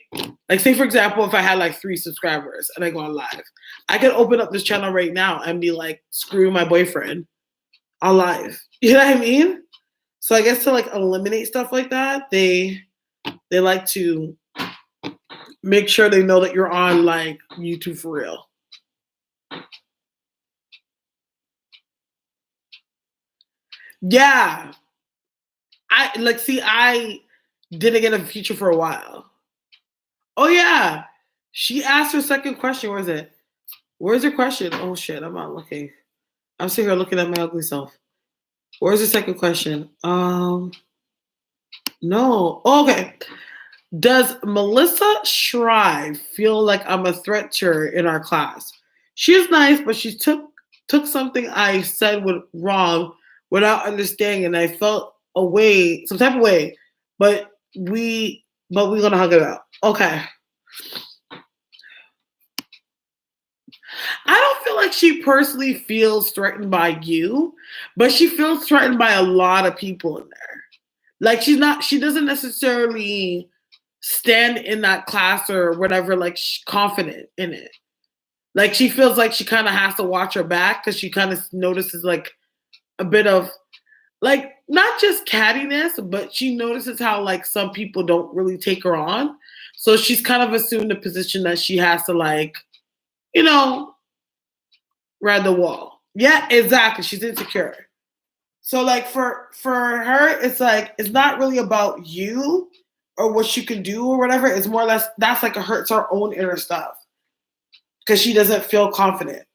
S1: Like say for example, if I had like 3 subscribers and I go on live, I could open up this channel right now and be like, screw my boyfriend on live. You know what I mean? So I guess to like eliminate stuff like that, they like to make sure they know that you're on like YouTube for real. Yeah. I didn't get a feature for a while. Oh yeah. She asked her second question. Where is it? Where's her question? Oh shit, I'm not looking. I'm sitting here looking at my ugly self. Where's the second question? No. Oh, okay. Does Melissa Shrive feel like I'm a threat to her in our class? She is nice, but she took took something I said with wrong without understanding, and I felt a way, some type of way, but we're gonna hug it out. Okay. I don't feel like she personally feels threatened by you, but she feels threatened by a lot of people in there. Like she doesn't necessarily stand in that class or whatever, like confident in it. Like she feels like she kind of has to watch her back because she kind of notices like a bit of like not just cattiness, but she notices how like some people don't really take her on. So she's kind of assumed the position that she has to like, you know, ride the wall. Yeah, exactly. She's insecure. So like for her, it's like it's not really about you or what you can do or whatever. It's more or less that's like hurts her own inner stuff because she doesn't feel confident.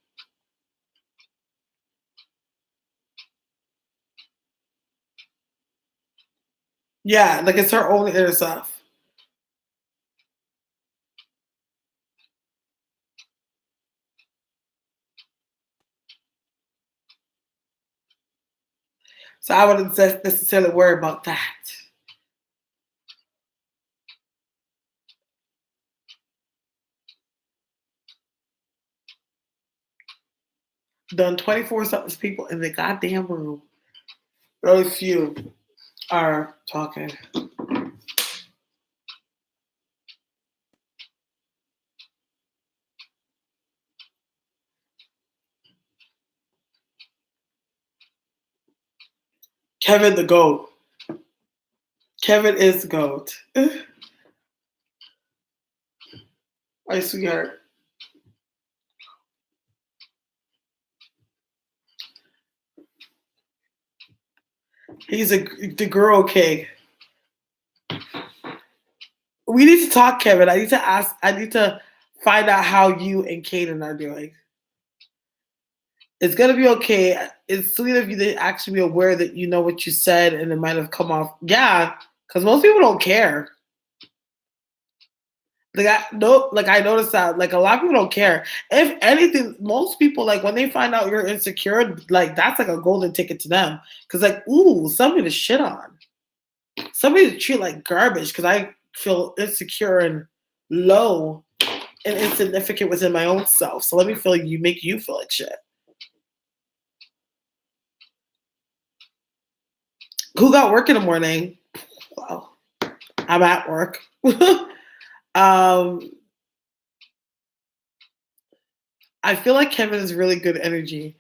S1: Yeah, like it's her own inner stuff. So I wouldn't necessarily worry about that. Done 24 something people in the goddamn room. Really few are talking. Kevin the GOAT. Kevin is the GOAT. My sweetheart. He's the girl king. We need to talk, Kevin. I need to find out how you and Kaden are doing. It's gonna be okay. It's sweet of you to actually be aware that you know what you said and it might have come off. Yeah, because most people don't care. Like I no, like I noticed that like a lot of people don't care. If anything, most people like when they find out you're insecure, like that's like a golden ticket to them. Because like, ooh, somebody to shit on, somebody to treat like garbage. Because I feel insecure and low and insignificant within my own self. So let me feel you, make you feel like shit. Who got work in the morning? Well, I'm at work. um, I feel like Kevin is really good energy.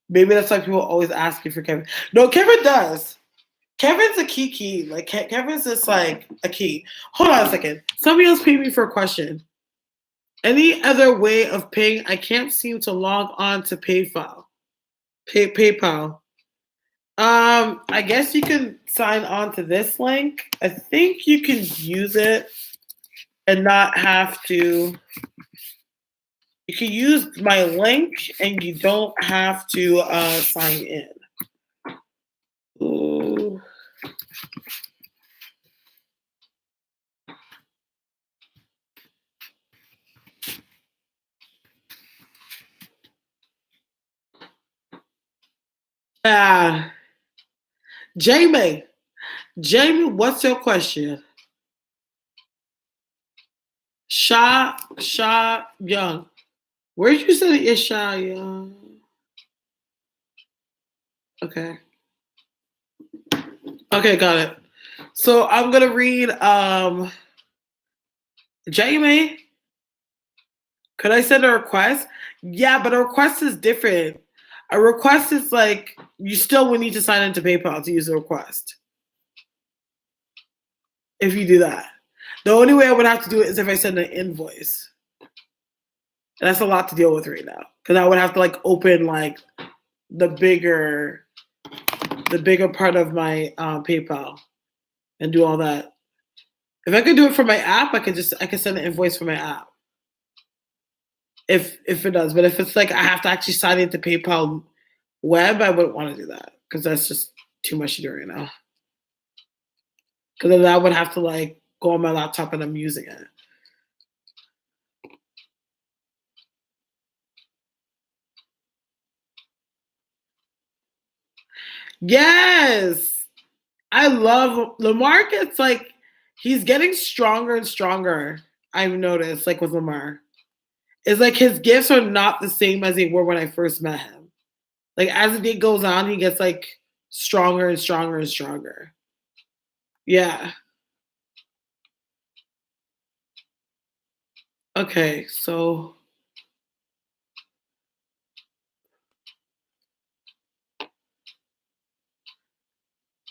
S1: Maybe that's why people always ask you for Kevin. No, Kevin does. Kevin's a key. Like Kevin's just like a key. Hold on a second. Somebody else paid me for a question. Any other way of paying? I can't seem to log on to PayPal. PayPal. I guess you can sign on to this link. I think you can use it and not have to. You can use my link and you don't have to sign in. Ooh. Uh, Jamie, what's your question? Sha Young. Where did you say it is Sha Young? Okay. Okay, got it. So I'm gonna read Jamie. Could I send a request? Yeah, but a request is different. A request is like you still would need to sign into PayPal to use a request. If you do that. The only way I would have to do it is if I send an invoice. And that's a lot to deal with right now. Because I would have to like open like the bigger part of my PayPal and do all that. If I could do it from my app, I could send an invoice from my app. If it does. But if it's like I have to actually sign into PayPal web, I wouldn't want to do that. Because that's just too much to do right now. Because then I would have to like go on my laptop and I'm using it. Yes. I love Lamar gets like he's getting stronger and stronger. I've noticed, like with Lamar. It's like his gifts are not the same as they were when I first met him. Like as the day goes on, he gets like stronger and stronger and stronger. Yeah. Okay, so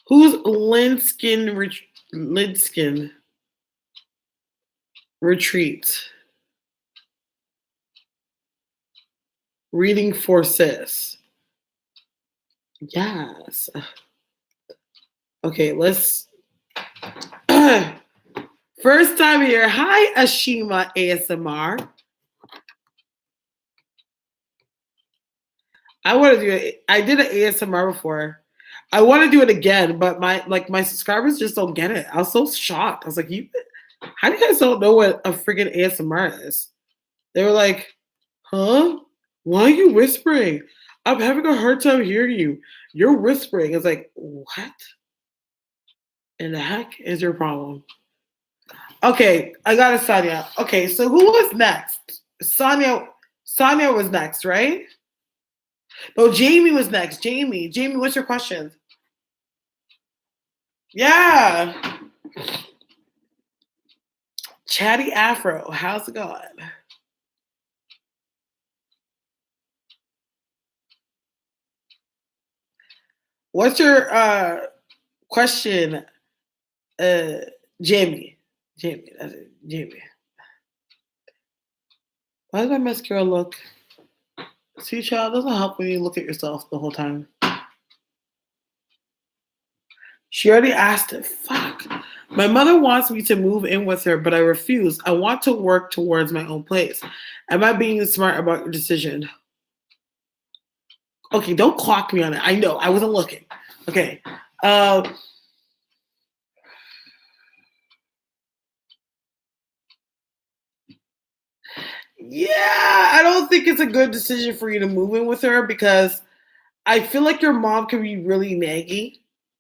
S1: who's Linskin Retreat? Reading for sis. Yes. Okay, let's first time here. Hi Ashima ASMR. I want to do it. I did an ASMR before. I want to do it again, but my subscribers just don't get it. I was so shocked. I was like, how do you guys don't know what a freaking ASMR is? They were like, huh? Why are you whispering? I'm having a hard time hearing you. You're whispering. It's like, what in the heck is your problem? Okay, I got it, Sonia. Okay, so who was next? Sonia was next, right? No, Jamie was next. Jamie, what's your question? Yeah. Chatty Afro, how's it going? What's your question, uh, Jamie? Jamie, that's it. Jamie. Why does my mascara look? See, child, doesn't help when you look at yourself the whole time. She already asked it. Fuck. My mother wants me to move in with her, but I refuse. I want to work towards my own place. Am I being smart about your decision? Okay, don't clock me on it. I know. I wasn't looking. Okay. Yeah, I don't think it's a good decision for you to move in with her because I feel like your mom can be really naggy.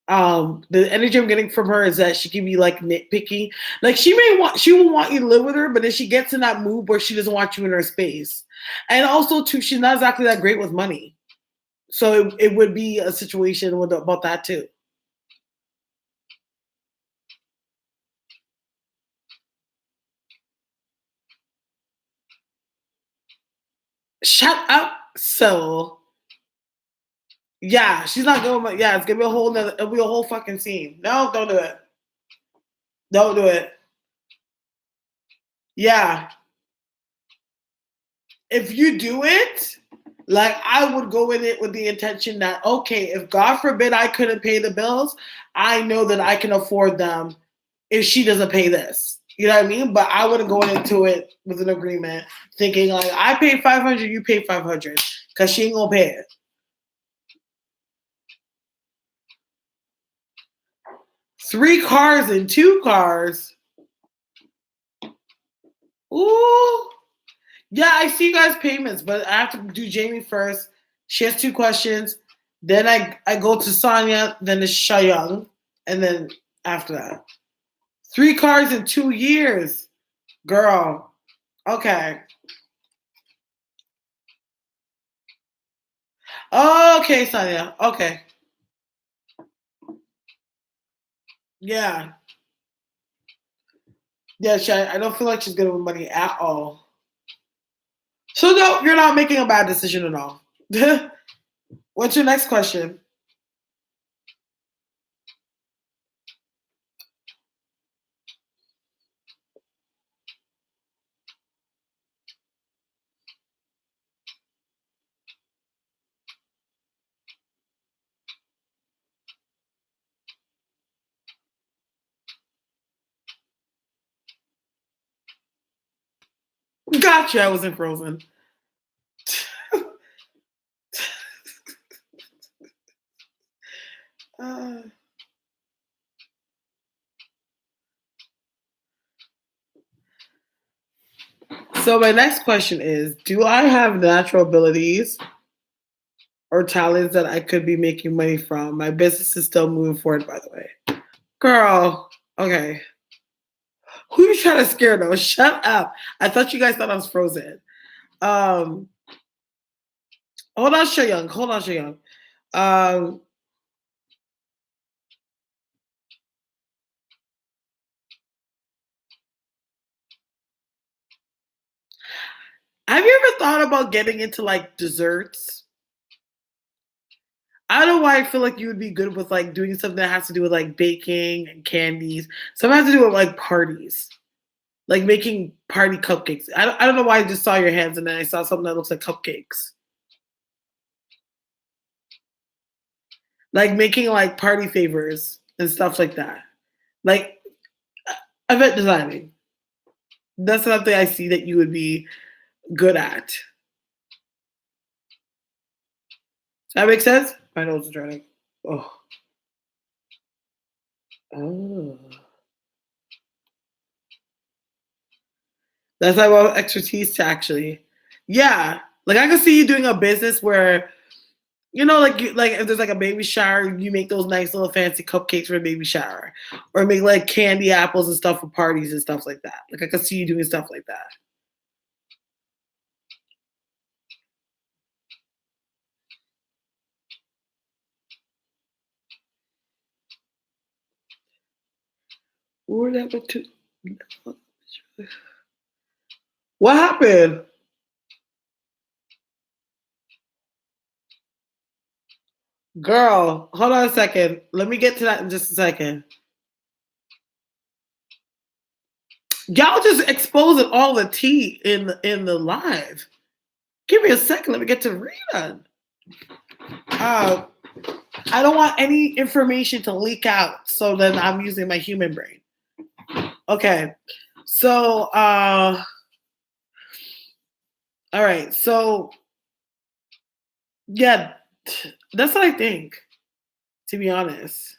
S1: The energy I'm getting from her is that she can be like nitpicky. Like she will want you to live with her, but then she gets in that mood where she doesn't want you in her space. And also too, she's not exactly that great with money. So it would be a situation about that too. Shut up. So yeah, she's not going. Yeah, it's gonna be a whole nother. It'll be a whole fucking scene. No, don't do it. Don't do it. Yeah, if you do it, like I would go in it with the intention that okay, if God forbid I couldn't pay the bills, I know that I can afford them if she doesn't pay this. You know what I mean? But I wouldn't go into it with an agreement thinking like I paid 500, you pay 500 because she ain't gonna pay it. 3 cars and 2 cars. Ooh. Yeah, I see you guys' payments, but I have to do Jamie first. She has 2 questions. Then I go to Sonia, then it's Shayang, and then after that. 3 cars in 2 years. Girl. Okay. Okay, Sonia. Okay. Yeah. Yeah, I don't feel like she's good with money at all. So no, you're not making a bad decision at all. What's your next question? Gotcha, I wasn't frozen. Uh, so my next question is, do I have natural abilities or talents that I could be making money from. My business is still moving forward, by the way. Girl, okay. Who you trying to scare though? Shut up. I thought you guys thought I was frozen. Um, hold on, Shay Young. Hold on, Shay Young. Um, have you ever thought about getting into like desserts? I don't know why I feel like you would be good with like doing something that has to do with like baking and candies. Something has to do with like parties, like making party cupcakes. I don't know why I just saw your hands and then I saw something that looks like cupcakes. Like making like party favors and stuff like that. Like event designing. That's something I see that you would be good at. Does that make sense? My nose is running. Oh. Oh. That's like what expertise to actually. Yeah. Like I could see you doing a business where like like if there's like a baby shower, you make those nice little fancy cupcakes for a baby shower, or make like candy apples and stuff for parties and stuff like that. Like I could see you doing stuff like that. What happened to? What happened, girl? Hold on a second. Let me get to that in just a second. Y'all just exposing all the tea in the live. Give me a second. Let me get to Rita. Uh, I don't want any information to leak out, so then I'm using my human brain. Okay. So, all right. So, yeah, that's what I think, to be honest.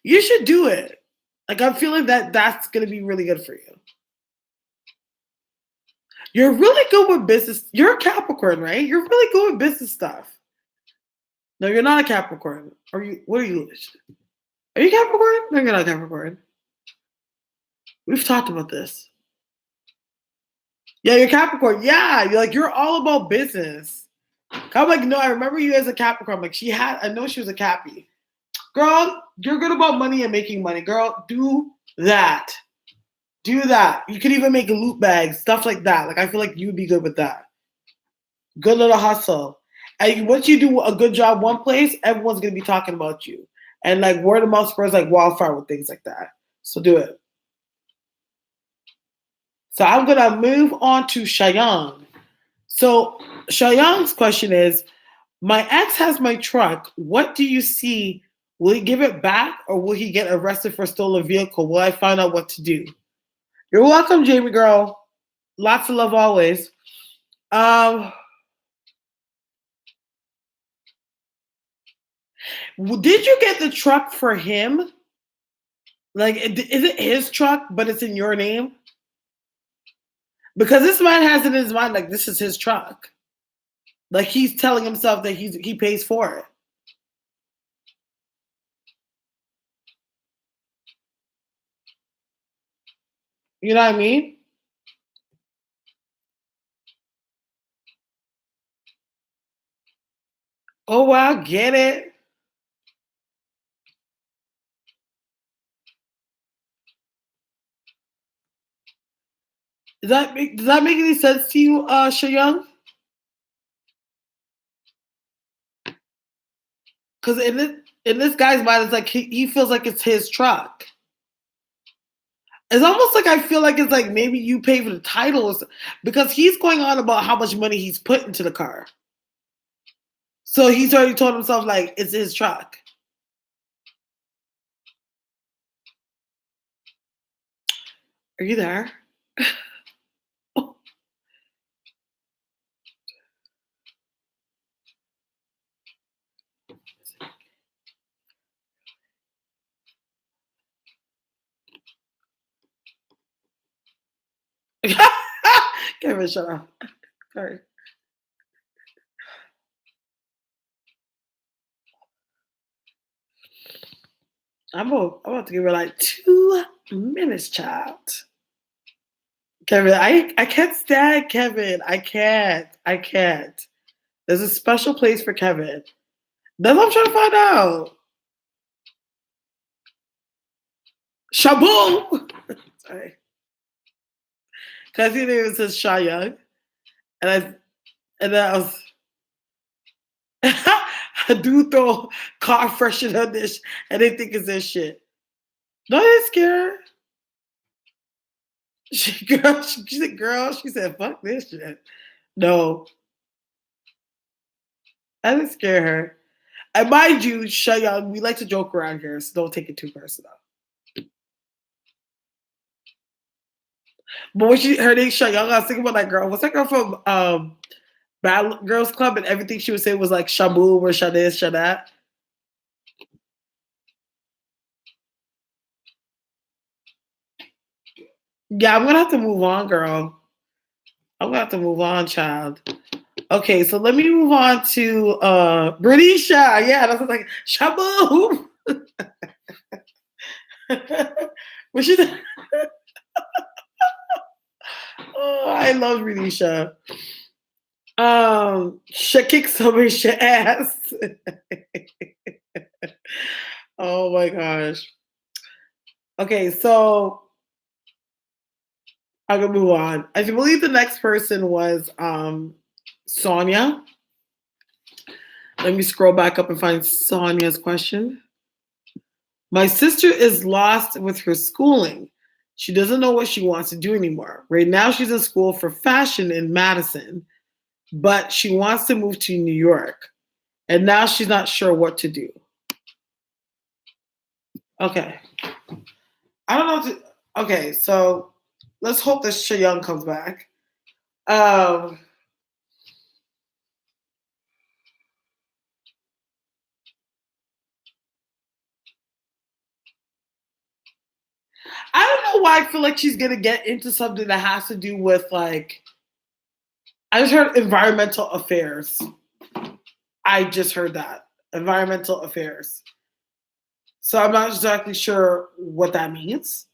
S1: You should do it. Like, I'm feeling that that's going to be really good for you. You're really good with business. You're a Capricorn, right? You're really good with business stuff. No, you're not a Capricorn. Are you? What are you? Are you Capricorn? No, you're not a Capricorn. We've talked about this. Yeah, you're Capricorn. Yeah, you're all about business. I'm like, no, I remember you as a Capricorn. Like I know she was a Cappy. Girl, you're good about money and making money. Girl, do that. Do that. You could even make loot bags, stuff like that. Like I feel like you'd be good with that. Good little hustle. And once you do a good job one place, everyone's gonna be talking about you. And like word of mouth spreads like wildfire with things like that. So do it. So I'm gonna move on to Cheyenne. So Cheyenne's question is, my ex has my truck. What do you see? Will he give it back or will he get arrested for a stolen vehicle? Will I find out what to do? You're welcome, Jamie girl. Lots of love always. Um, did you get the truck for him? Like, is it his truck, but it's in your name? Because this man has it in his mind like this is his truck. Like he's telling himself that he pays for it. You know what I mean? Oh wow, get it. Does that make any sense to you, Shayung? Because in this guy's mind, it's like he feels like it's his truck. It's almost like I feel like it's like maybe you pay for the titles because he's going on about how much money he's put into the car. So he's already told himself like it's his truck. Are you there? Kevin, shut up. Sorry. I'm about to give her like 2 minutes, child. Kevin, I can't stand Kevin. I can't. I can't. There's a special place for Kevin. That's what I'm trying to find out. Shaboom! Sorry. Because he name says Sha Young. And then I was I do throw car freshener on this and they think it's this shit. No, they scared. She said, girl, she said, fuck this shit. No, I didn't scare her. And mind you, Sha Young, we like to joke around here, so don't take it too personal. But when she her name Sha Young, I was thinking about that girl. What's that girl from Bad Girls Club? And everything she would say was like Shabu or Sha this, Sha that. Yeah, I'm gonna have to move on, girl. I'm gonna have to move on, child. Okay, so let me move on to Britisha. Yeah, that's like Shabu. What she oh, I love Britisha. She kicks some of your ass. Oh my gosh. Okay, so I'm gonna move on. I believe the next person was Sonia. Let me scroll back up and find Sonia's question. My sister is lost with her schooling. She doesn't know what she wants to do anymore. Right now, she's in school for fashion in Madison, but she wants to move to New York. And now she's not sure what to do. Okay. I don't know. Okay, so let's hope that Young comes back. Um, I don't know why I feel like she's gonna get into something that has to do with like I just heard environmental affairs. I just heard that. Environmental affairs. So I'm not exactly sure what that means.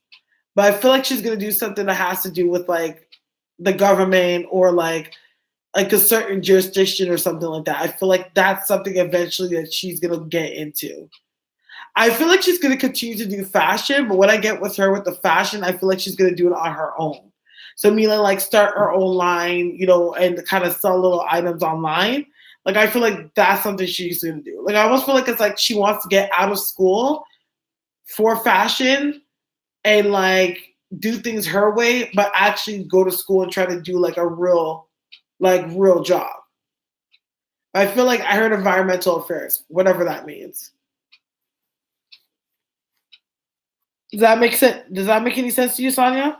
S1: But I feel like she's gonna do something that has to do with like the government or like a certain jurisdiction or something like that. I feel like that's something eventually that she's gonna get into. I feel like she's gonna continue to do fashion, but when I get with her with the fashion, I feel like she's gonna do it on her own. So Mila like start her own line, you know, and kind of sell little items online. Like I feel like that's something she's gonna do. Like I almost feel like it's like she wants to get out of school for fashion and like do things her way, but actually go to school and try to do like a real job. I feel like I heard environmental affairs, whatever that means. Does that make sense? Does that make any sense to you, Sonia?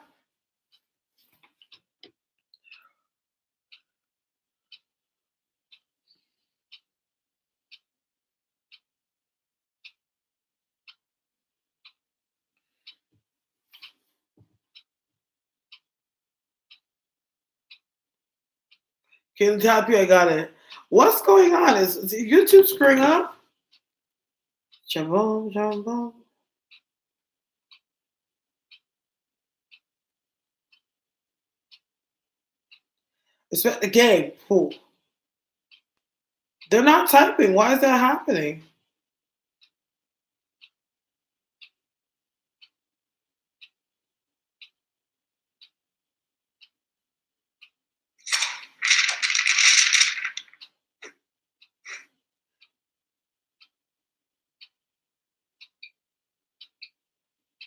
S1: Can you tap you? I got it. What's going on? Is YouTube screwing up? Jambon, jambon. Again, who? They're not typing. Why is that happening?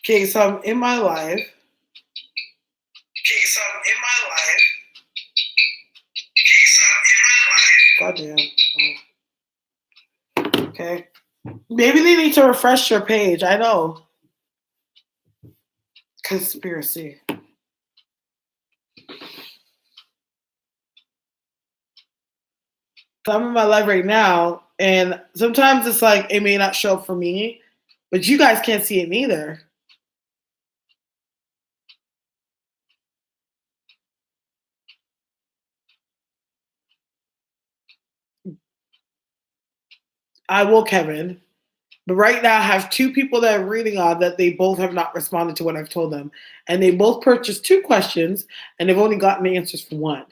S1: Okay, so I'm in my life. Okay, so I'm in my life. Okay, so I'm in my life. Goddamn. Oh. Okay. Maybe they need to refresh your page. I know. Conspiracy. I'm in my life right now, and sometimes it's like it may not show up for me, but you guys can't see it neither. I will, Kevin. But right now, I have two people that I'm reading on that they both have not responded to what I've told them. And they both purchased two questions, and they've only gotten the answers for one.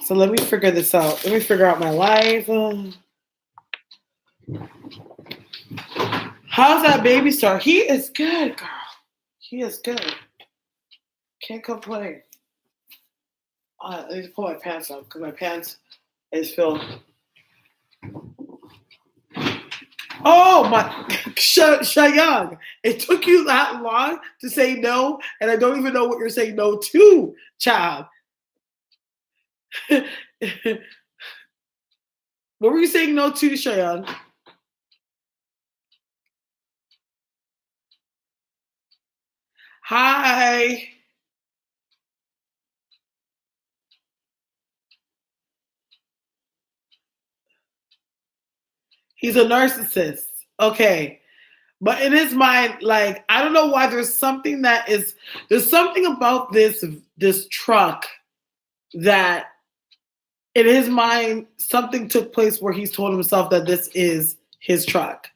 S1: So let me figure this out. Let me figure out my life. How's that baby Starre? He is good, girl. He is good. Can't complain. I need to pull my pants up because my pants is filled. Oh my, Shayang! It took you that long to say no, and I don't even know what you're saying no to, child. What were you saying no to, Shayang? Hi. He's a narcissist. Okay. But in his mind, like, I don't know why there's something about this truck that in his mind, something took place where he's told himself that this is his truck.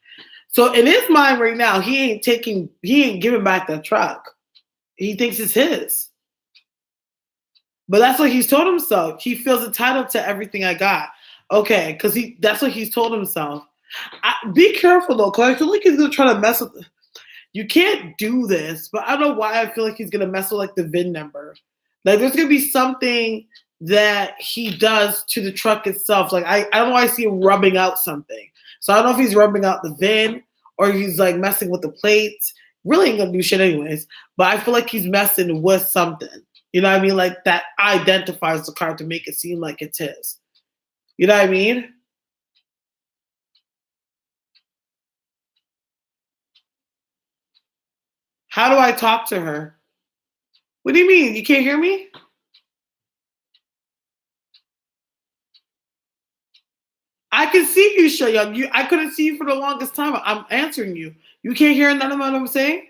S1: So in his mind right now, he ain't giving back that truck. He thinks it's his. But that's what he's told himself. He feels entitled to everything I got. Okay, because that's what he's told himself. Be careful though, because I feel like he's gonna try to mess with. You can't do this, but I don't know why I feel like he's gonna mess with like the VIN number. Like there's gonna be something that he does to the truck itself. Like I don't know why I see him rubbing out something. So I don't know if he's rubbing out the VIN or he's like messing with the plates. Really ain't gonna do shit anyways. But I feel like he's messing with something. You know what I mean? Like that identifies the car to make it seem like it's his. You know what I mean? How do I talk to her? What do you mean? You can't hear me? I can see you, Shayoung. I couldn't see you for the longest time. I'm answering you. You can't hear none of what I'm saying?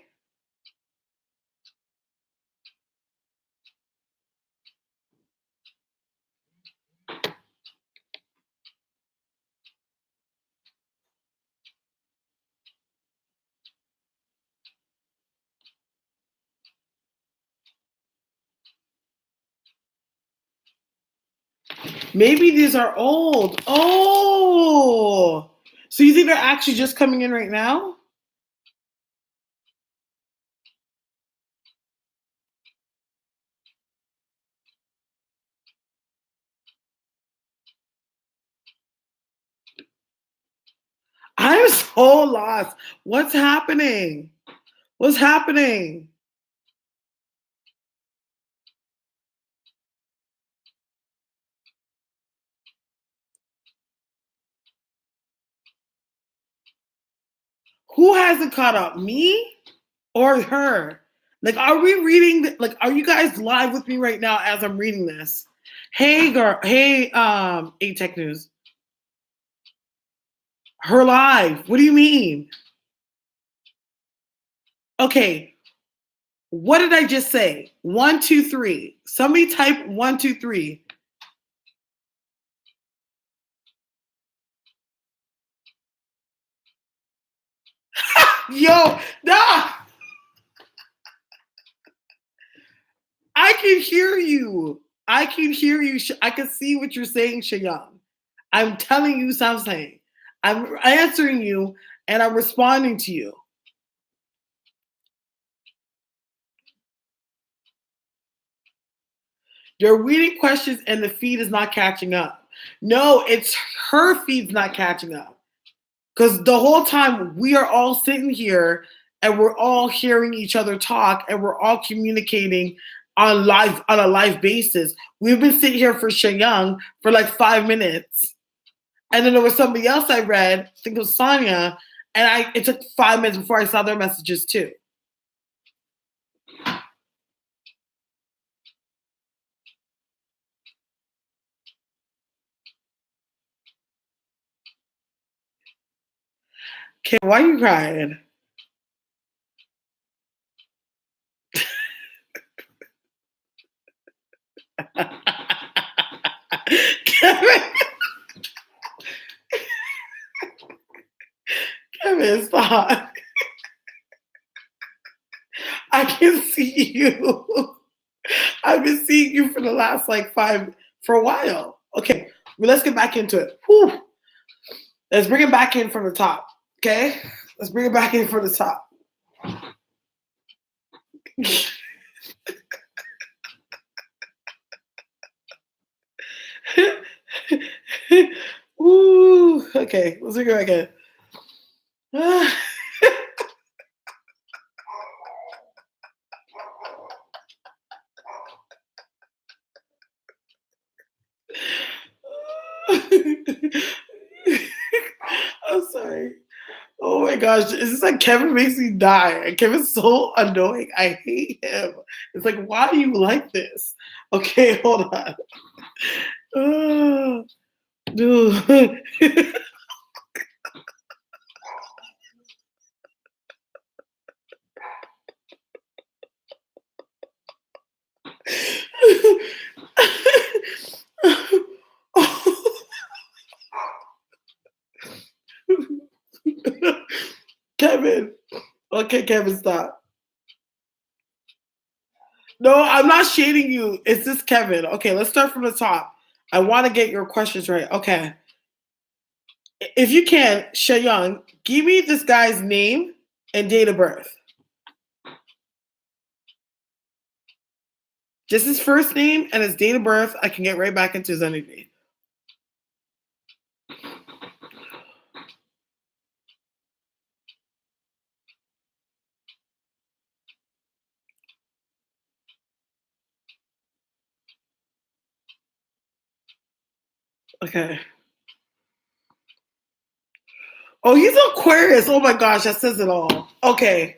S1: Maybe these are old. Oh. So you think they're actually just coming in right now? I'm so lost. What's happening? What's happening? Who hasn't caught up? Me or her? Like, are we reading? Like, are you guys live with me right now as I'm reading this? Hey, girl. Hey, A Tech News. Her live. What do you mean? Okay. What did I just say? 1, 2, 3. Somebody type 1, 2, 3. Yo, nah. I can hear you. I can hear you. I can see what you're saying, Shayan. I'm telling you something. I'm answering you and I'm responding to you. You're reading questions and the feed is not catching up. No, it's her feed's not catching up. Because the whole time we are all sitting here and we're all hearing each other talk and we're all communicating on a live basis. We've been sitting here for Shayoung for like 5 minutes. And then there was somebody else I read, I think it was Sonia, and it took 5 minutes before I saw their messages too. Okay, why are you crying? Kevin, stop. I can see you. I've been seeing you for the last for a while. Okay, well, let's get back into it. Whew. Let's bring it back in from the top. Okay, let's bring it back in from the top. Woo. Okay, let's bring it back in. I'm sorry. Oh my gosh, it's just like Kevin makes me die. And Kevin's so annoying. I hate him. It's like, why do you like this? Okay, hold on. Dude. Kevin. Okay, Kevin, stop. No, I'm not shading you. It's just Kevin. Okay, let's start from the top. I want to get your questions right. Okay. If you can, Shayoung, give me this guy's name and date of birth. Just his first name and his date of birth. I can get right back into his energy. Okay. Oh, he's Aquarius. Oh my gosh, that says it all. Okay.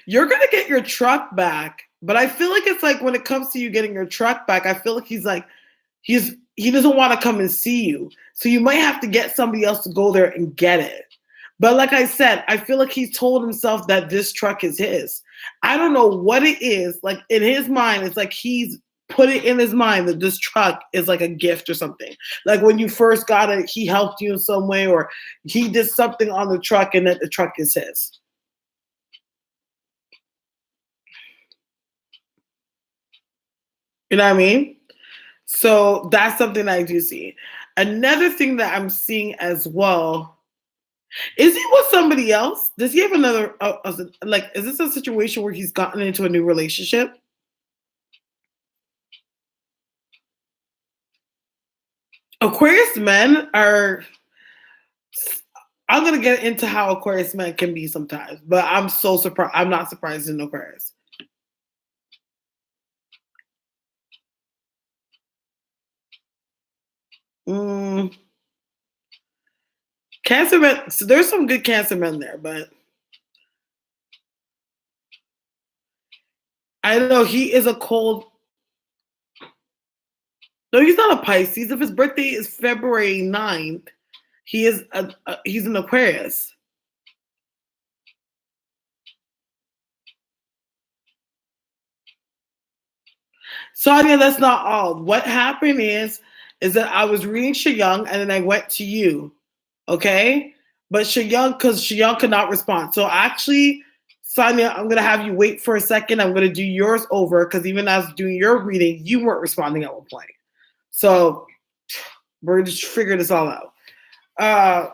S1: You're gonna get your truck back, but I feel like it's like when it comes to you getting your truck back, I feel like he doesn't want to come and see you. So you might have to get somebody else to go there and get it. But like I said, I feel like he's told himself that this truck is his. I don't know what it is. Like in his mind, it's like he's put it in his mind that this truck is like a gift or something. Like when you first got it, he helped you in some way or he did something on the truck and that the truck is his. You know what I mean? So that's something I do see. Another thing that I'm seeing as well is he with somebody else? Does he have another? Like, is this a situation where he's gotten into a new relationship? Aquarius men are. I'm gonna get into how Aquarius men can be sometimes, but I'm so surprised. I'm not surprised in Aquarius. Mm, Cancer men. So there's some good Cancer men there, but I don't know he is a cold. No, he's not a Pisces. If his birthday is February 9th, he's an Aquarius. Sonia, that's not all. What happened is that I was reading Young and then I went to you. Okay? But Young, because Young could not respond. So actually, Sonia, I'm gonna have you wait for a second. I'm gonna do yours over because even as doing your reading, you weren't responding at one point. So we're just figure this all out. Uh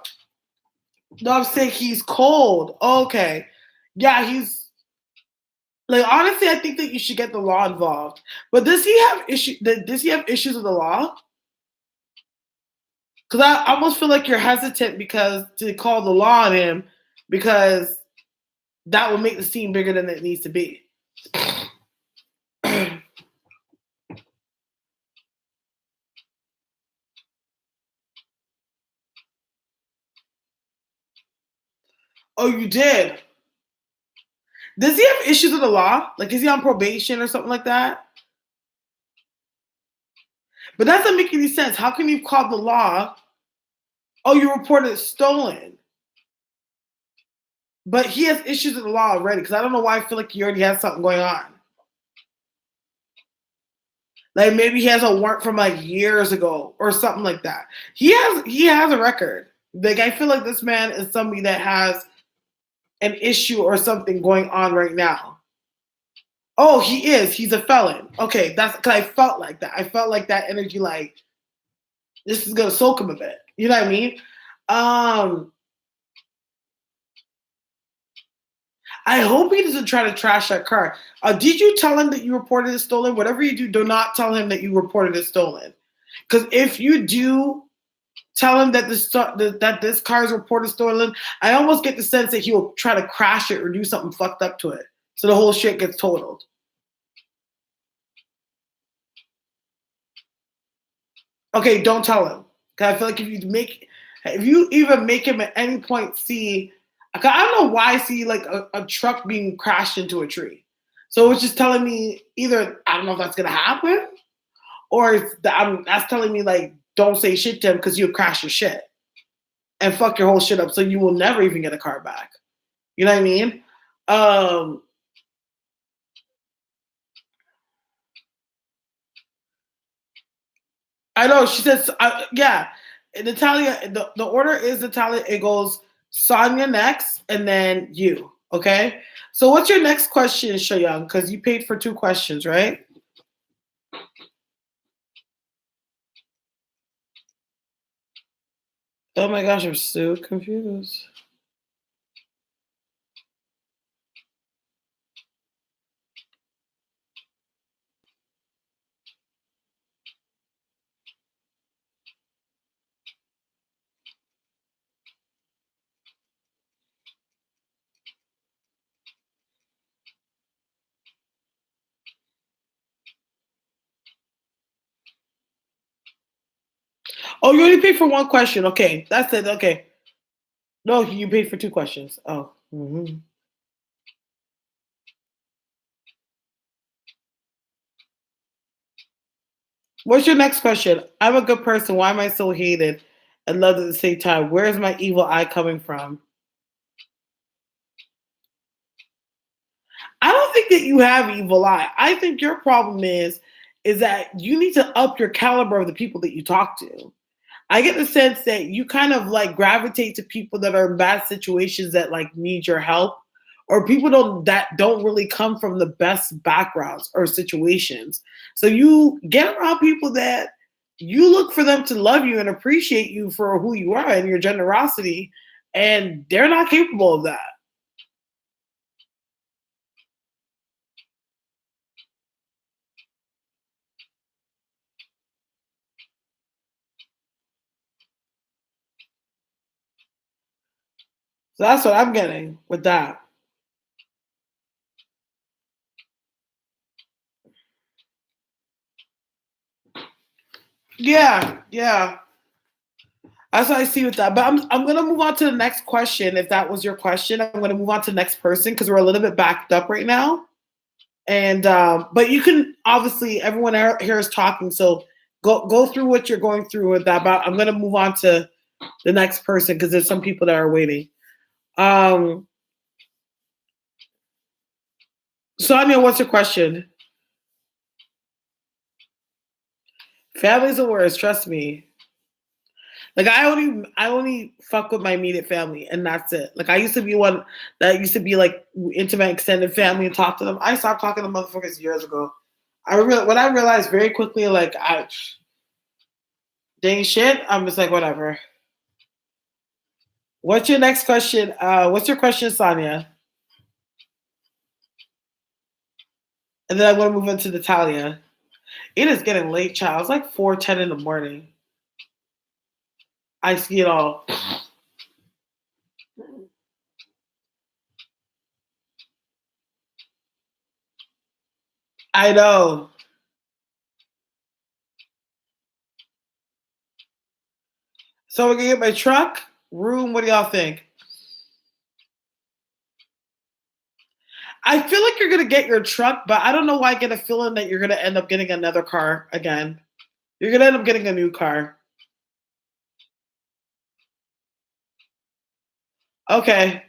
S1: no, I'm saying he's cold. Okay. Yeah, he's like honestly, I think that you should get the law involved. But does he have issue? Does he have issues with the law? Because I almost feel like you're hesitant because to call the law on him because that will make the scene bigger than it needs to be. Oh, you did. Does he have issues with the law? Like, is he on probation or something like that? But that doesn't make any sense. How can you call the law? Oh, you reported it stolen. But he has issues with the law already because I don't know why I feel like he already has something going on. Like maybe he has a warrant from like years ago or something like that. He has a record. Like I feel like this man is somebody that has an issue or something going on right now. Oh, he is. He's a felon. Okay, that's because I felt like that. I felt like that energy. Like this is gonna soak him a bit. You know what I mean? Um, I hope he doesn't try to trash that car. Did you tell him that you reported it stolen? Whatever you do not tell him that you reported it stolen. Because if you do tell him that this car is reported stolen, I almost get the sense that he will try to crash it or do something fucked up to it, so the whole shit gets totaled. Okay, don't tell him. Because I feel like if you even make him at any point see, I don't know why I see like a truck being crashed into a tree. So it's just telling me either I don't know if that's gonna happen, or that's telling me like don't say shit to him because you'll crash your shit and fuck your whole shit up, so you will never even get a car back. You know what I mean? Um, I know she says, yeah. Natalia, the order is Natalia. It goes Sonia next, and then you. Okay. So what's your next question, Shayoung? Because you paid for two questions, right? Oh my gosh, I'm so confused. Oh, you only paid for one question. Okay, that's it. Okay. No, you paid for two questions. Oh. Mm-hmm. What's your next question? I'm a good person. Why am I so hated and loved at the same time? Where is my evil eye coming from? I don't think that you have evil eye. I think your problem is that you need to up your caliber of the people that you talk to. I get the sense that you kind of like gravitate to people that are in bad situations that like need your help, or people don't really come from the best backgrounds or situations. So you get around people that you look for them to love you and appreciate you for who you are and your generosity, and they're not capable of that. So that's what I'm getting with that. Yeah, yeah. That's what I see with that. But I'm gonna move on to the next question. If that was your question, I'm gonna move on to the next person because we're a little bit backed up right now. And but you can obviously everyone here is talking, so go through what you're going through with that. But I'm gonna move on to the next person because there's some people that are waiting. Um, Sonia, what's your question? Family's the worst. Trust me. Like I only fuck with my immediate family and that's it. Like I used to be one that used to be like intimate extended family and talk to them. I stopped talking to motherfuckers years ago. When I realized very quickly like I dang shit, I'm just like whatever. What's your next question? What's your question, Sonia? And then I'm gonna move into Natalia. It is getting late, child. It's like 4:10 in the morning. I see it all. I know. So we're gonna get my truck, room. What do y'all think? I feel like you're gonna get your truck, but I don't know why I get a feeling that you're gonna end up getting another car again. You're gonna end up getting a new car. Okay.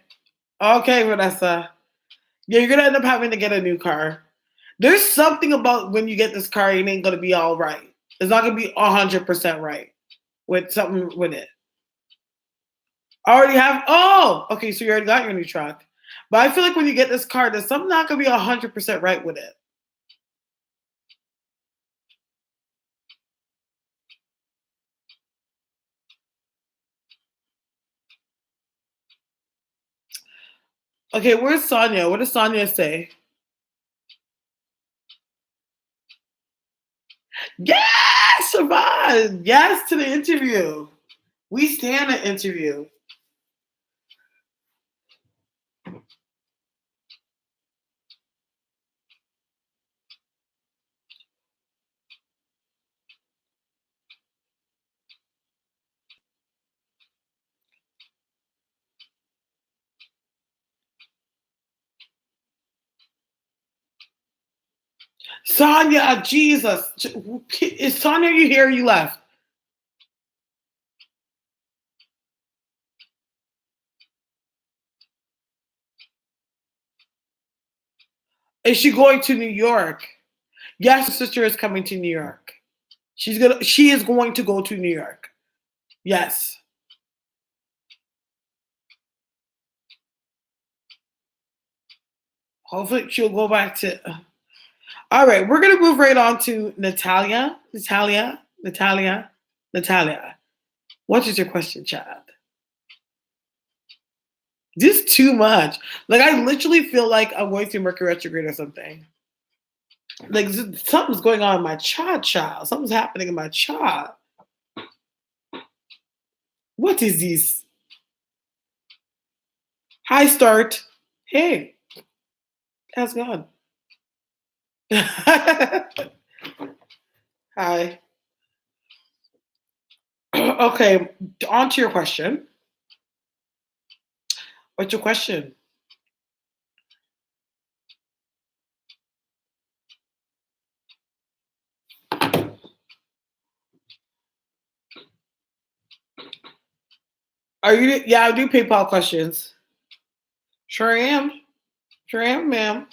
S1: Okay, Vanessa. Yeah, you're gonna end up having to get a new car. There's something about when you get this car, it ain't gonna be all right. It's not gonna be 100% right with something with it. Already have. Oh, okay. So you already got your new truck, but I feel like when you get this car, there's something not gonna be 100% right with it. Okay, where's Sonia? What does Sonia say? Yes, Siobhan. Yes to the interview. We stand an interview. Sonia, Jesus. Is Sonia you here? Or you left? Is she going to New York? Yes, her sister is coming to New York. She is going to go to New York. Yes. Hopefully she'll go back to. All right, we're gonna move right on to Natalia. Natalia. What is your question, child? This is too much. Like I literally feel like I'm going through Mercury retrograde or something. Like something's going on in my child. Something's happening in my child. What is this? Hi, Start. Hey, how's it going? Hi. Okay, on to your question. What's your question? Are you? Yeah, I do PayPal questions. Sure am. Sure am, ma'am.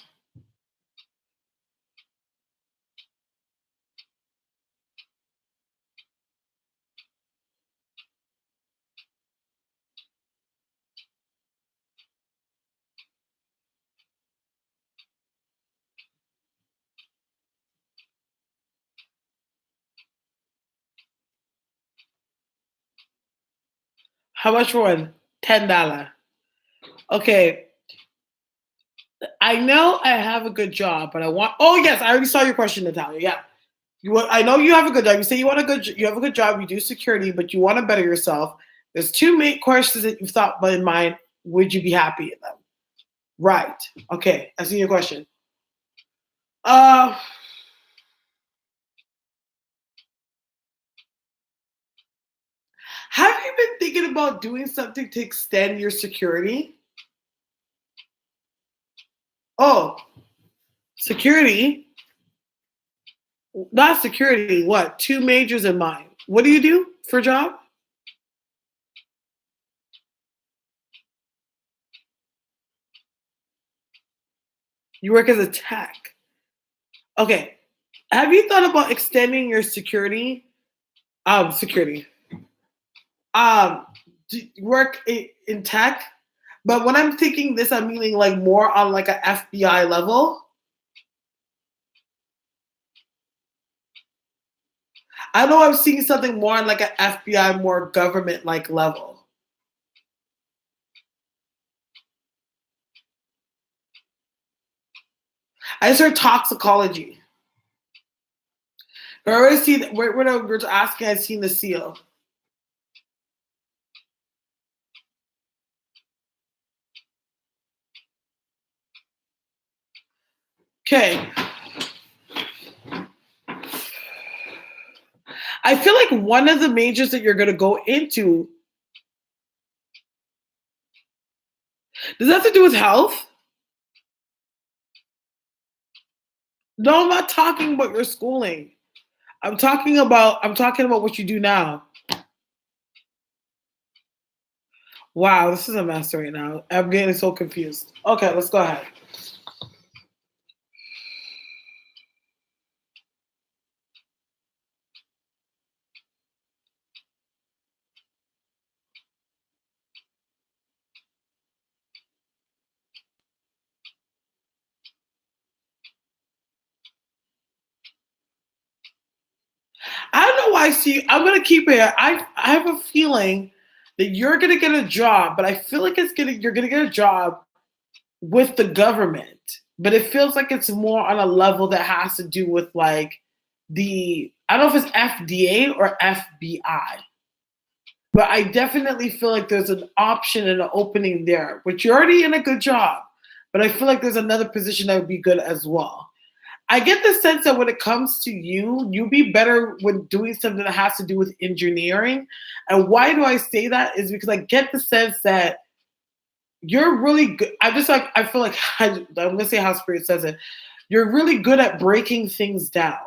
S1: How much for one? $10. Okay. I know I have a good job, but I want. Oh yes, I already saw your question, Natalia. Yeah. I know you have a good job. You say you have a good job. You do security, but you want to better yourself. There's two main questions that you've thought in mind. Would you be happy in them? Right. Okay. I see your question. Uh, have you been thinking about doing something to extend your security? Oh, security. Not security. What? Two majors in mind. What do you do for a job? You work as a tech. Okay. Have you thought about extending your security? Security. Um, work in tech, but when I'm thinking this, I'm meaning like more on like a FBI level. I know I'm seeing something more on like an FBI, more government like level. I just heard toxicology. I already see that when we're asking, I've seen the seal. Okay. I feel like one of the majors that you're going to go into, does that have to do with health? No, I'm not talking about your schooling. I'm talking about what you do now. Wow, this is a mess right now. I'm getting so confused. Okay, let's go ahead. see. I'm gonna keep it. I have a feeling that you're gonna get a job, but I feel like you're gonna get a job with the government. But it feels like it's more on a level that has to do with like the I don't know if it's FDA or FBI, but I definitely feel like there's an option and an opening there. But you're already in a good job, but I feel like there's another position that would be good as well. I get the sense that when it comes to you, you'll be better when doing something that has to do with engineering. And why do I say that? Is because I get the sense that you're really good. I feel like, I'm going to say how Spirit says it. You're really good at breaking things down.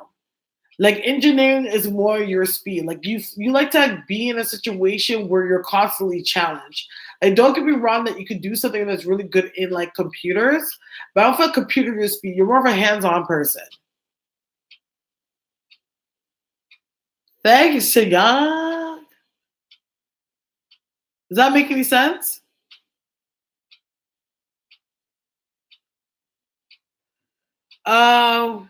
S1: Like engineering is more your speed. Like you like to be in a situation where you're constantly challenged. And don't get me wrong that you could do something that's really good in like computers, but I don't feel like computer your speed. You're more of a hands-on person. Thank you, Shayan. Does that make any sense? Um,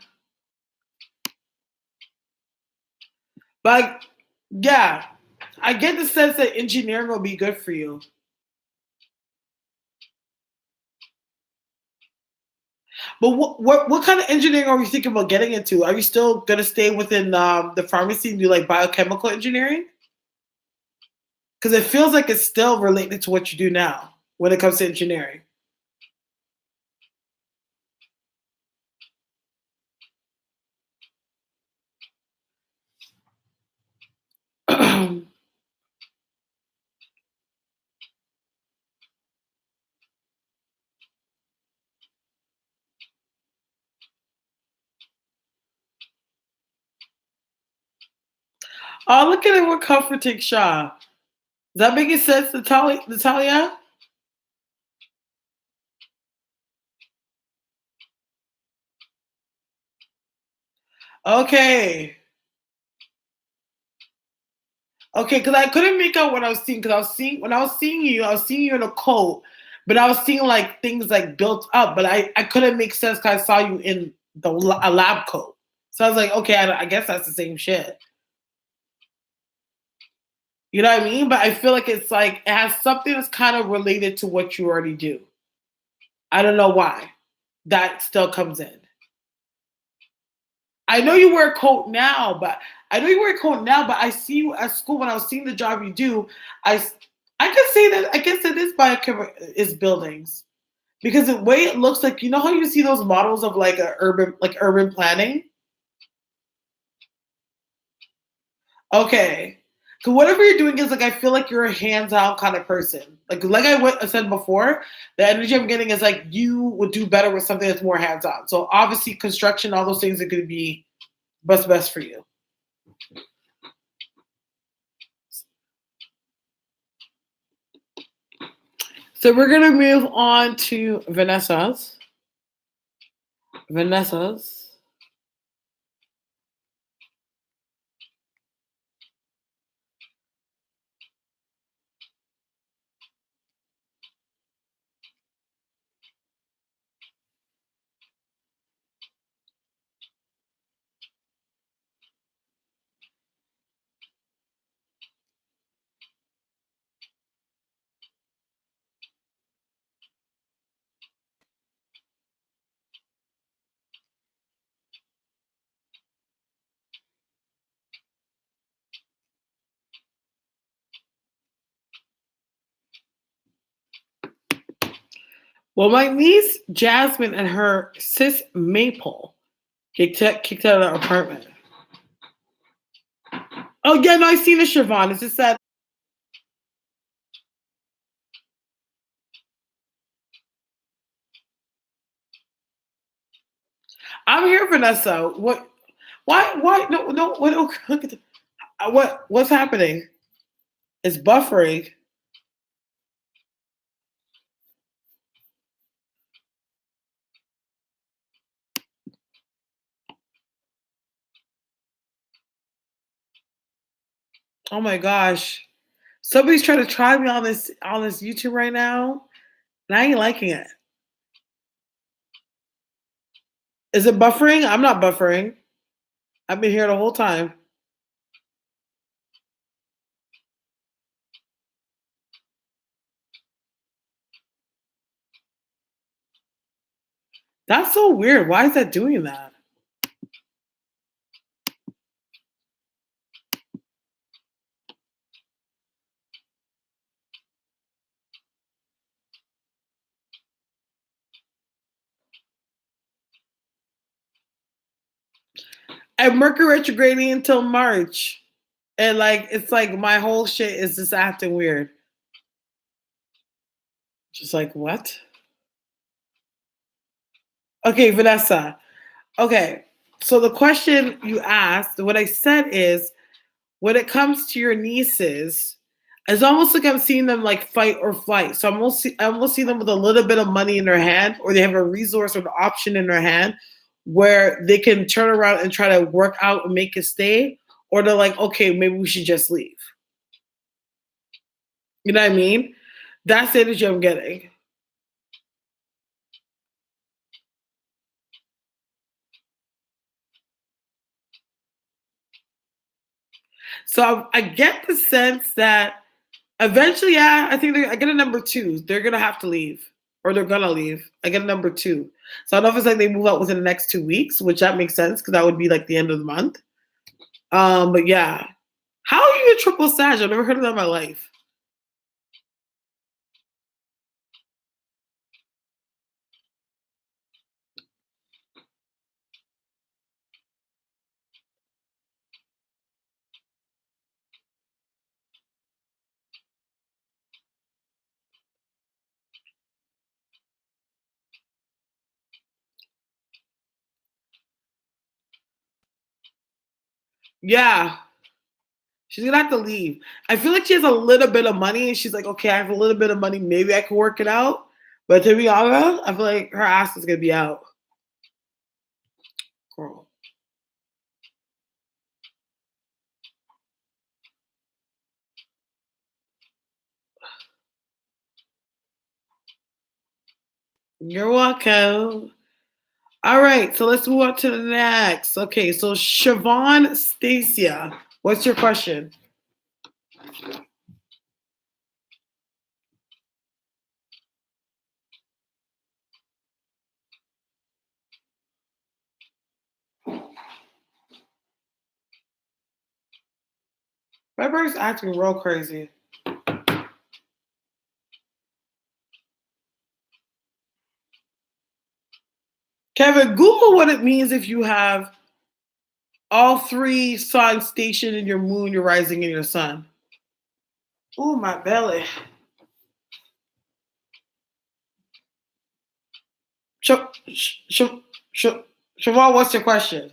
S1: but yeah, I get the sense that engineering will be good for you. But what kind of engineering are you thinking about getting into? Are you still gonna stay within the pharmacy and do like biochemical engineering? Because it feels like it's still related to what you do now when it comes to engineering. Oh, look at it. We're comforting Shaw. Does that make sense, Natalia? Okay. Okay, because I couldn't make out what I was seeing. Because when I was seeing you in a coat, but I was seeing like things like built up. But I couldn't make sense because I saw you in a lab coat. So I was like, okay, I guess that's the same shit. You know what I mean? But I feel like it's like it has something that's kind of related to what you already do. I don't know why that still comes in. I know you wear a coat now, but I see you at school when I was seeing the job you do. I I could say that I guess it is is buildings because the way it looks like how you see those models of like a urban planning. Okay, because whatever you're doing is like I feel like you're a hands-on kind of person. I said before, the energy I'm getting is like you would do better with something that's more hands-on. So obviously construction, all those things are going to be what's best for you. So we're gonna move on to Vanessa's. Vanessa's. Well, my niece Jasmine and her sis Maple kicked out of their apartment. Oh yeah, no, I seen the Siobhan. It's just that I'm here, Vanessa. What? Why? Why? No, no. What's happening? It's buffering. Oh my gosh. Somebody's trying to try me on this YouTube right now, and I ain't liking it. Is it buffering? I'm not buffering. I've been here the whole time. That's so weird. Why is that doing that? And Mercury retrograding until March. And like it's like my whole shit is just acting weird. Just like what? Okay, Vanessa. Okay. So the question you asked, what I said is when it comes to your nieces, it's almost like I'm seeing them like fight or flight. So I almost see them with a little bit of money in their hand, or they have a resource or an option in their hand where they can turn around and try to work out and make it stay, or they're like, okay, maybe we should just leave. You know what I mean? That's the energy I'm getting. So I get the sense that eventually, yeah, I think I get a number two. They're gonna have to leave, or they're gonna leave. I get a number two. So I don't know if it's like they move out within the next 2 weeks, which that makes sense because that would be like the end of the month. But yeah, how are you a triple Sag? I've never heard of that in my life. Yeah, she's gonna have to leave. I feel like she has a little bit of money, and she's like, okay, I have a little bit of money. Maybe I can work it out. But to be honest, I feel like her ass is gonna be out. Girl. You're welcome. All right, so let's move on to the next. Okay, so Siobhan Stacia, what's your question? My bird's acting real crazy. Kevin, Google what it means if you have all three signs stationed in your moon, your rising, and your sun. Oh, my belly. Siobhan, what's your question?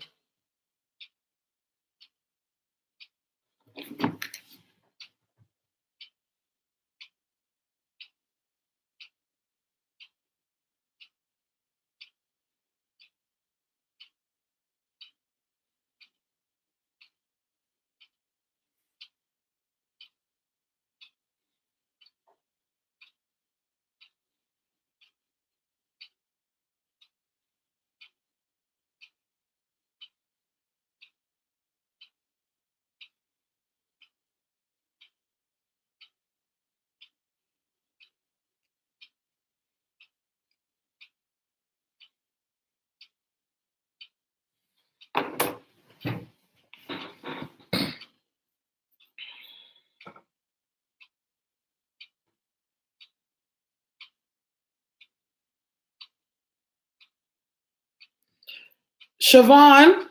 S1: Siobhan,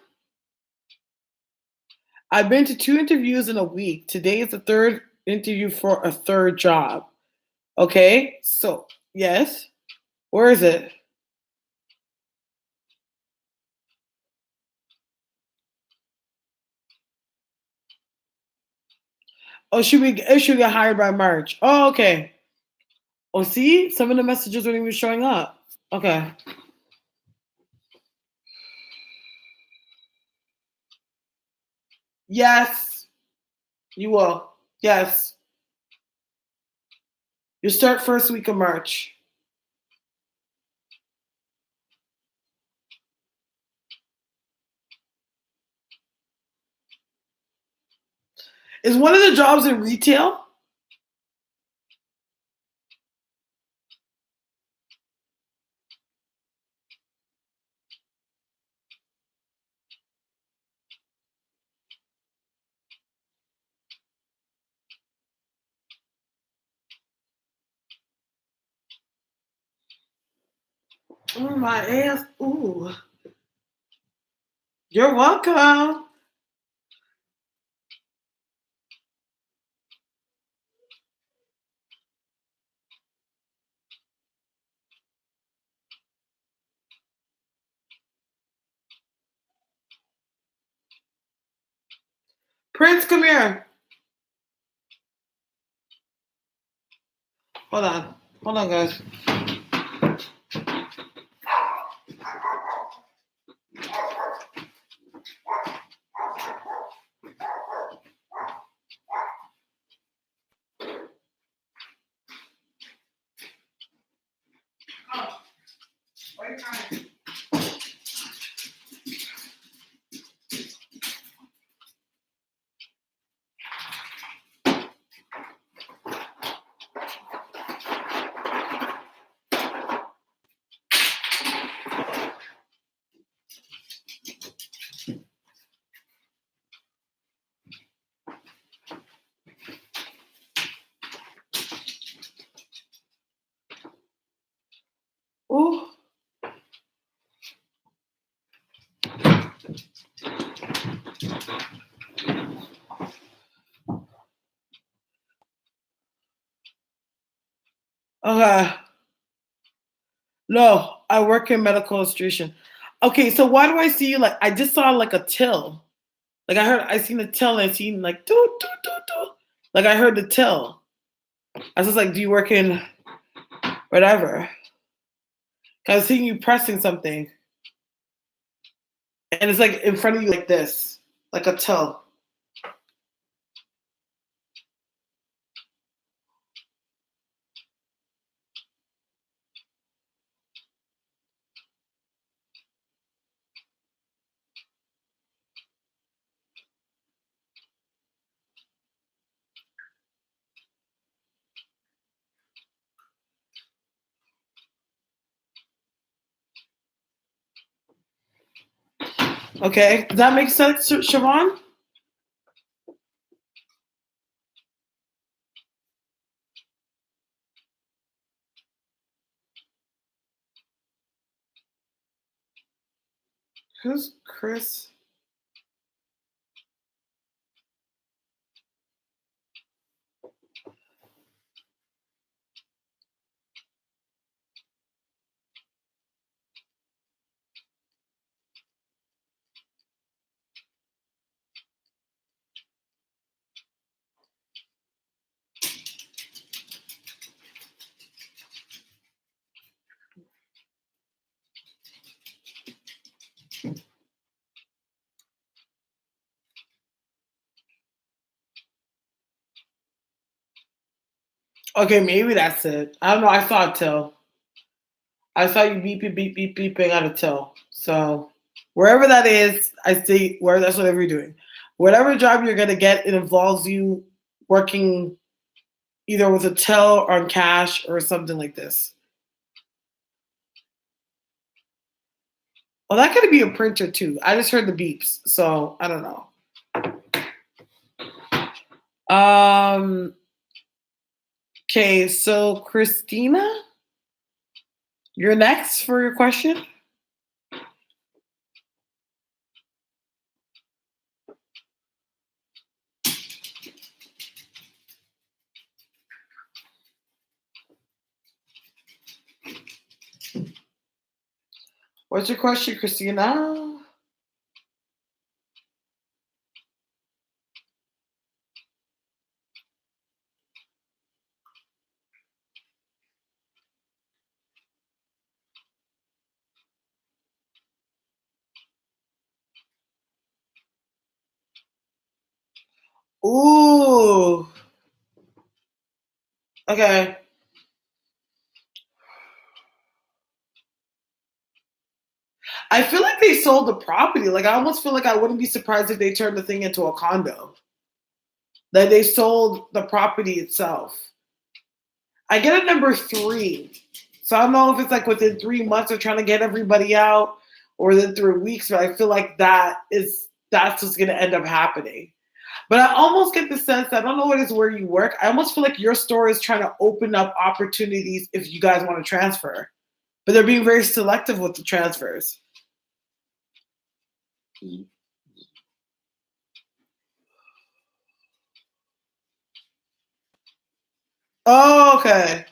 S1: I've been to 2 interviews in a week. Today is the third interview for a third job. Okay, so yes. Where is it? Oh, should get hired by March. Oh, okay. Oh, see, some of the messages aren't even showing up. Okay. Yes, you will. Yes, you start first week of March. Is one of the jobs in retail? Oh, my ass. Ooh. You're welcome. Prince, come here. Hold on. Hold on, guys. Ooh. Okay. No, I work in medical illustration. Okay, so why do I see like I just saw like a till? Like I seen a till and I seen like do do do do. Like I heard the till. I was just like, do you work in whatever? Cause I was seeing you pressing something, and it's like in front of you like this, like a till. Okay, does that make sense, Siobhan? Who's Chris? Okay, maybe that's it. I don't know. I saw a till. I saw you beeping at a till. So wherever that is, I see where that's whatever you're doing. Whatever job you're gonna get, it involves you working either with a till or on cash or something like this. Well, that could be a printer too. I just heard the beeps, so I don't know. Um. Okay, so Christina, you're next for your question. What's your question, Christina? Ooh. Okay. I feel like they sold the property. Like I almost feel like I wouldn't be surprised if they turned the thing into a condo. That they sold the property itself. I get a number 3. So I don't know if it's like within 3 months they're trying to get everybody out or within 3 weeks, but I feel like that's what's gonna end up happening. But I almost get the sense, I don't know what is where you work. I almost feel like your store is trying to open up opportunities if you guys want to transfer but they're being very selective with the transfers. Oh, okay.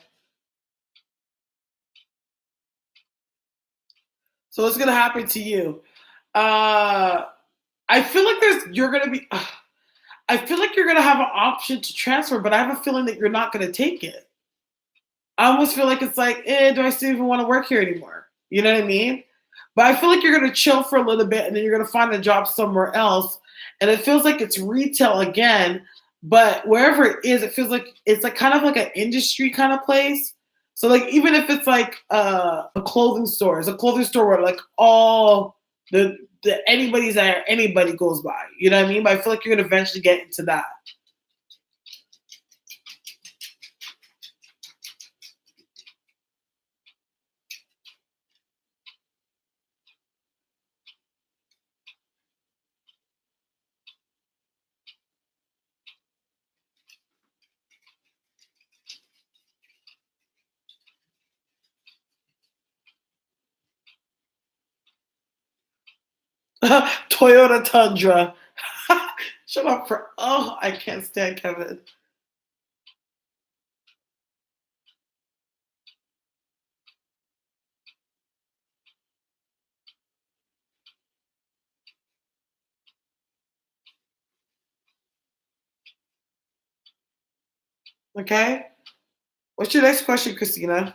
S1: So what's gonna happen to you? Uh, I feel like you're gonna be. I feel like you're gonna have an option to transfer, but I have a feeling that you're not gonna take it. I almost feel like it's like, do I still even want to work here anymore? You know what I mean? But I feel like you're gonna chill for a little bit and then you're gonna find a job somewhere else. And it feels like it's retail again, but wherever it is, it feels like it's like kind of like an industry kind of place. So like even if it's like a clothing store, it's a clothing store where like all the anybody's there, anybody goes by. You know what I mean? But I feel like you're gonna eventually get into that. Toyota Tundra. Shut up for I can't stand Kevin. Okay. What's your next question, Christina?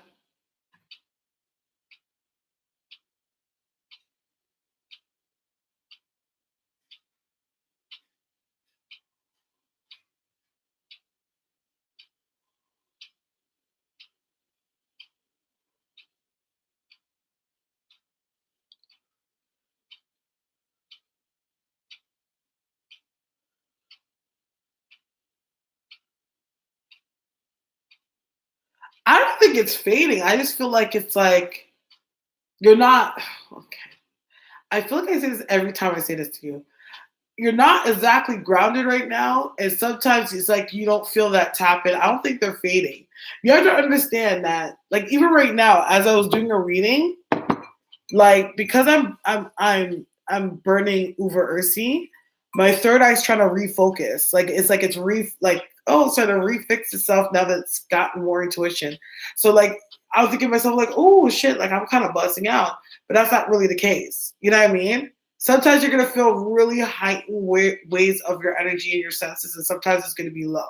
S1: I don't think it's fading. I just feel like it's like you're not okay. I feel like I say this every time I say this to you. You're not exactly grounded right now, and sometimes it's like you don't feel that tap in. I don't think they're fading. You have to understand that, like even right now, as I was doing a reading, like because I'm burning Uber Ursi, my third eye's trying to refocus. Like it's it's trying to refix itself now that it's gotten more intuition. So like I was thinking to myself like, oh shit, like I'm kind of busting out, but that's not really the case. You know what I mean? Sometimes you're gonna feel really heightened ways of your energy and your senses, and sometimes it's gonna be low.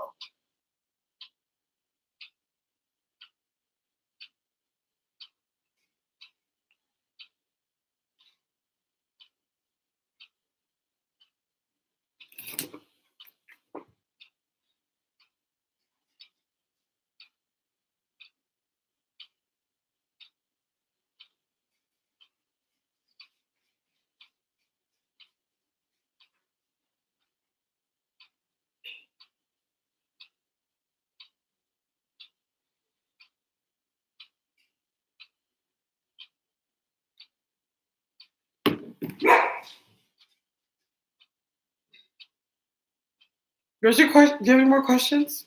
S1: What's your question? Do you have any more questions?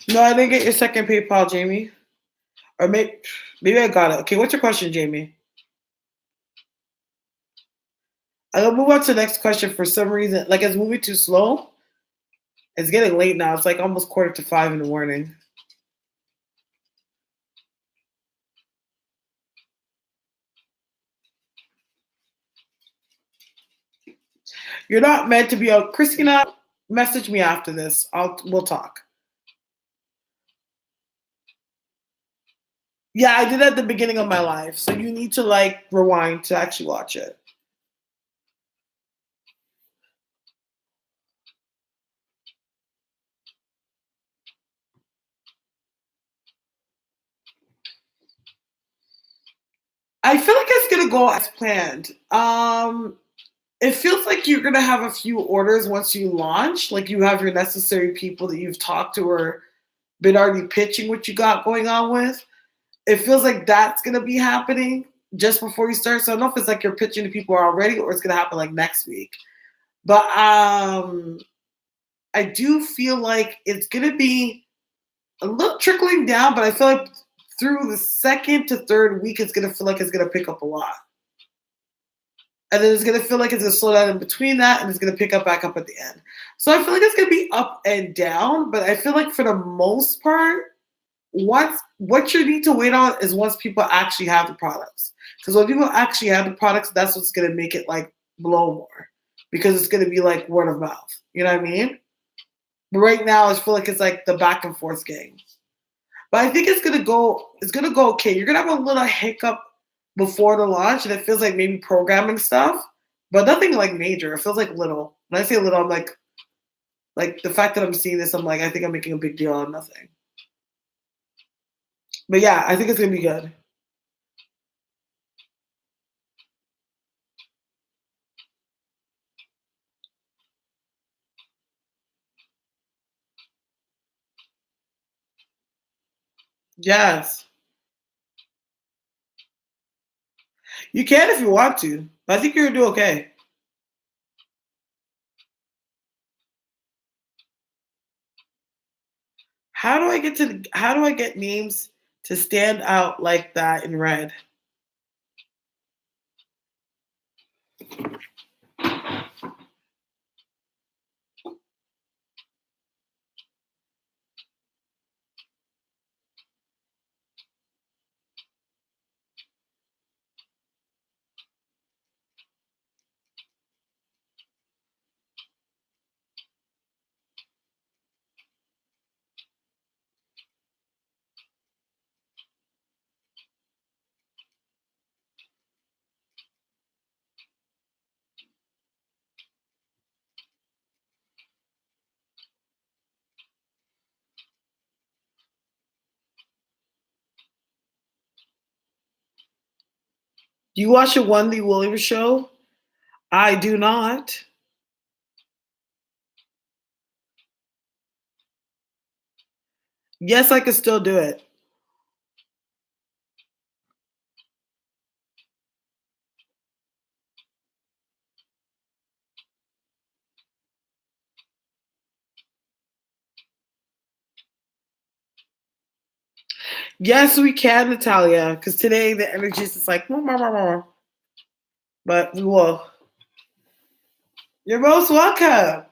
S1: No, I didn't get your second PayPal, Jamie. Or maybe I got it. Okay, what's your question, Jamie? I'm gonna move on to the next question for some reason. Like it's moving too slow. It's getting late now. It's like almost 4:45 in the morning. You're not meant to be out. Christina, message me after this. We'll talk. Yeah, I did at the beginning of my life. So you need to like rewind to actually watch it. I feel like it's gonna go as planned. It feels like you're gonna have a few orders once you launch. Like you have your necessary people that you've talked to or been already pitching what you got going on with. It feels like that's gonna be happening just before you start. So I don't know if it's like you're pitching to people already or it's gonna happen like next week. But I do feel like it's gonna be a little trickling down, but I feel like through the second to third week, it's gonna feel like it's gonna pick up a lot. And then it's gonna feel like it's gonna slow down in between that, and it's gonna pick up back up at the end. So I feel like it's gonna be up and down, but I feel like for the most part, what you need to wait on is once people actually have the products. Because when people actually have the products, that's what's gonna make it like blow more. Because it's gonna be like word of mouth. You know what I mean? But right now I feel like it's like the back and forth game. But I think it's gonna go okay. You're gonna have a little hiccup before the launch, and it feels like maybe programming stuff, but nothing like major. It feels like little. When I say little, I'm like the fact that I'm seeing this, I'm like, I think I'm making a big deal out of nothing. But yeah, I think it's gonna be good. Yes. You can if you want to. But I think you're gonna do okay. How do I get names to stand out like that in red? Do you watch the Wendy Williams show? I do not. Yes, I can still do it. Yes, we can, Natalia. Because today the energy is just like, "Mwah, mwah, mwah, mwah." But we will. You're most welcome.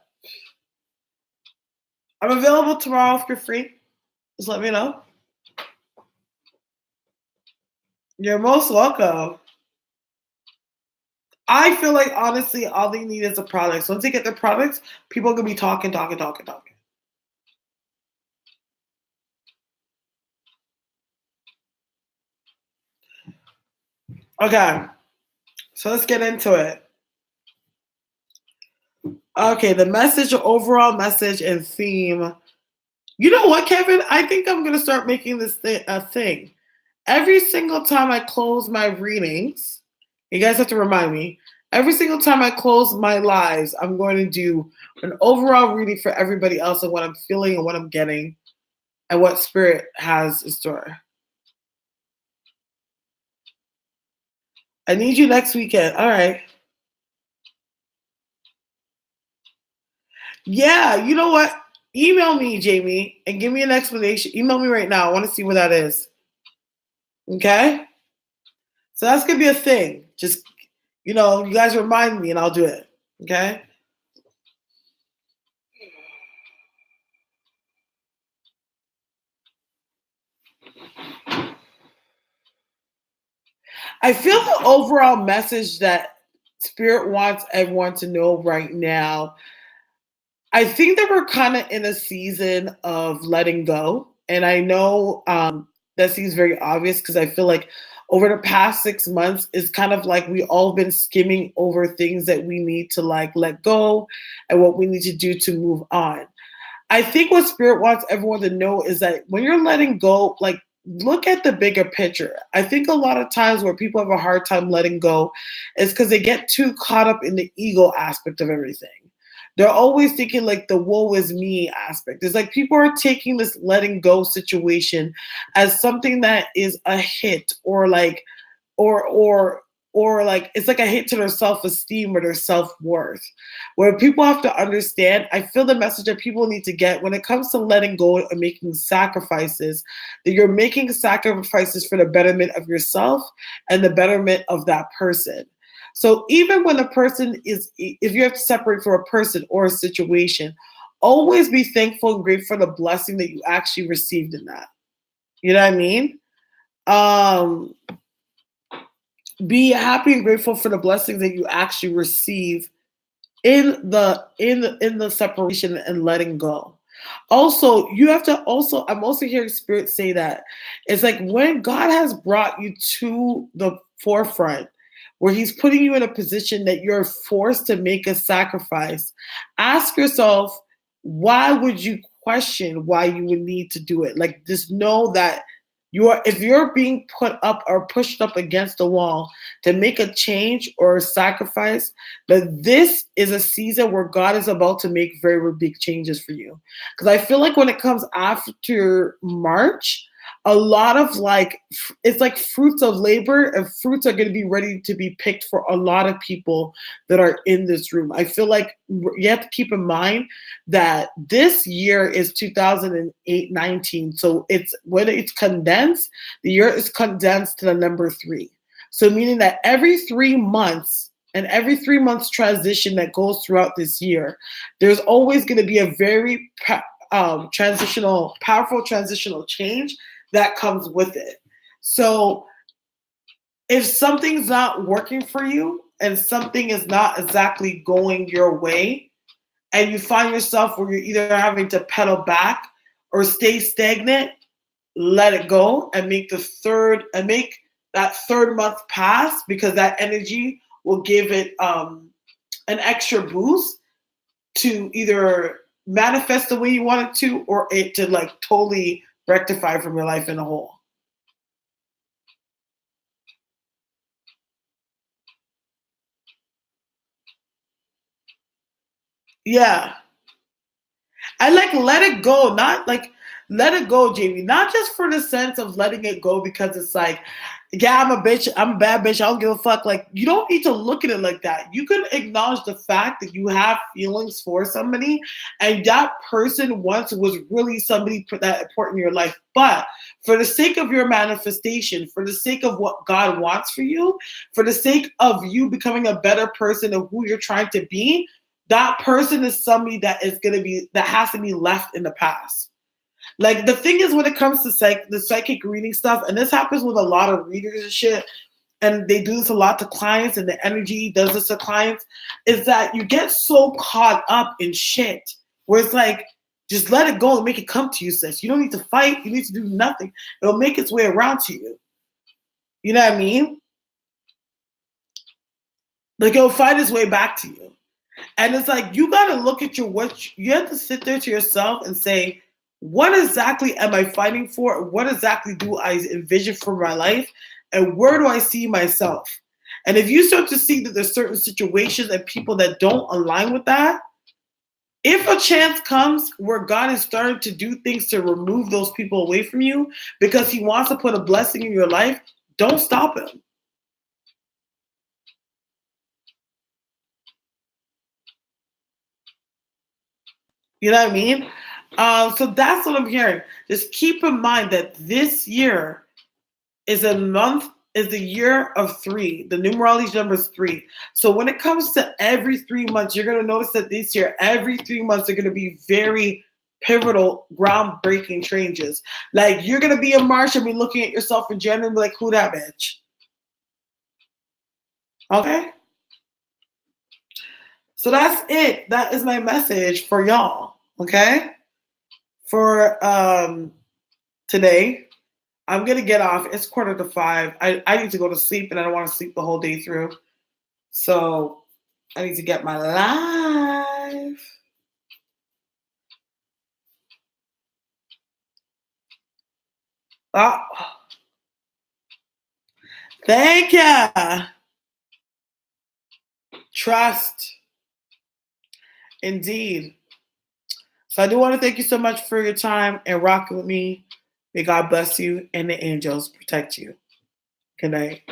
S1: I'm available tomorrow if you're free. Just let me know. You're most welcome. I feel like honestly, all they need is a product. So once they get the products, people are gonna be talking, talking, talking, talking. Okay, so let's get into it. Okay, the message, overall message and theme. You know what, Kevin? I think I'm gonna start making this a thing. Every single time I close my readings, you guys have to remind me. Every single time I close my lives, I'm going to do an overall reading for everybody else and what I'm feeling and what I'm getting and what spirit has in store. I need you next weekend. All right. Yeah, you know what? Email me, Jamie, and give me an explanation. Email me right now. I want to see where that is. Okay? So that's gonna be a thing. Just you guys remind me and I'll do it. Okay? I feel the overall message that Spirit wants everyone to know right now. I think that we're kind of in a season of letting go. And I know that seems very obvious because I feel like over the past 6 months, it's kind of like we all been skimming over things that we need to like let go and what we need to do to move on. I think what Spirit wants everyone to know is that when you're letting go, like look at the bigger picture. I think a lot of times where people have a hard time letting go is because they get too caught up in the ego aspect of everything. They're always thinking like the woe is me aspect. It's like people are taking this letting go situation as something that is a hit, or like or like it's like a hit to their self-esteem or their self-worth. Where people have to understand, I feel the message that people need to get when it comes to letting go and making sacrifices, that you're making sacrifices for the betterment of yourself and the betterment of that person. So even when a person is, if you have to separate from a person or a situation, always be thankful and grateful for the blessing that you actually received in that. You know what I mean? Um, be happy and grateful for the blessings that you actually receive in the separation and letting go. Also, you have to also, I'm also hearing spirit say that it's like when God has brought you to the forefront, where he's putting you in a position that you're forced to make a sacrifice, ask yourself, why would you question why you would need to do it? Like, just know that you are, if you're being put up or pushed up against the wall to make a change or a sacrifice, that this is a season where God is about to make very, very big changes for you. Because I feel like when it comes after March, a lot of like, it's like fruits of labor, and fruits are going to be ready to be picked for a lot of people that are in this room. I feel like you have to keep in mind that this year is 2008-19. So it's, when it's condensed, the year is condensed to the number 3. So meaning that every 3 months, and every 3 months transition that goes throughout this year, there's always going to be a very powerful transitional change that comes with it. So if something's not working for you and something is not exactly going your way, and you find yourself where you're either having to pedal back or stay stagnant, let it go and make that 3rd month pass, because that energy will give it an extra boost to either manifest the way you want it to, or it to like totally rectify from your life in a whole. Yeah. I like let it go, not like let it go, Jamie. Not just for the sense of letting it go because it's like, yeah, I'm a bitch, I'm a bad bitch, I don't give a fuck. Like, you don't need to look at it like that. You can acknowledge the fact that you have feelings for somebody, and that person once was really somebody that important in your life. But for the sake of your manifestation, for the sake of what God wants for you, for the sake of you becoming a better person of who you're trying to be, that person is somebody that is going to be, that has to be left in the past. Like, the thing is, when it comes to the psychic reading stuff, and this happens with a lot of readers and shit, and they do this a lot to clients, and the energy does this to clients, is that you get so caught up in shit where it's like, just let it go and make it come to you, sis. You don't need to fight. You need to do nothing. It'll make its way around to you. You know what I mean? Like, it'll find its way back to you. And it's like, you got to look at you have to sit there to yourself and say, what exactly am I fighting for? What exactly do I envision for my life? And where do I see myself? And if you start to see that there's certain situations and people that don't align with that, if a chance comes where God is starting to do things to remove those people away from you because he wants to put a blessing in your life, don't stop him. You know what I mean? So that's what I'm hearing. Just keep in mind that this year is the year of 3. The numerology number is 3. So when it comes to every 3 months, you're going to notice that this year, every 3 months are going to be very pivotal, groundbreaking changes. Like, you're going to be in March and be looking at yourself in January and be like, who that bitch? Okay? So that's it. That is my message for y'all. Okay? For today. I'm gonna get off. It's 4:45. I need to go to sleep, and I don't want to sleep the whole day through. So I need to get my life. Oh, thank ya. Trust. Indeed. So I do want to thank you so much for your time and rocking with me. May God bless you and the angels protect you. Good night.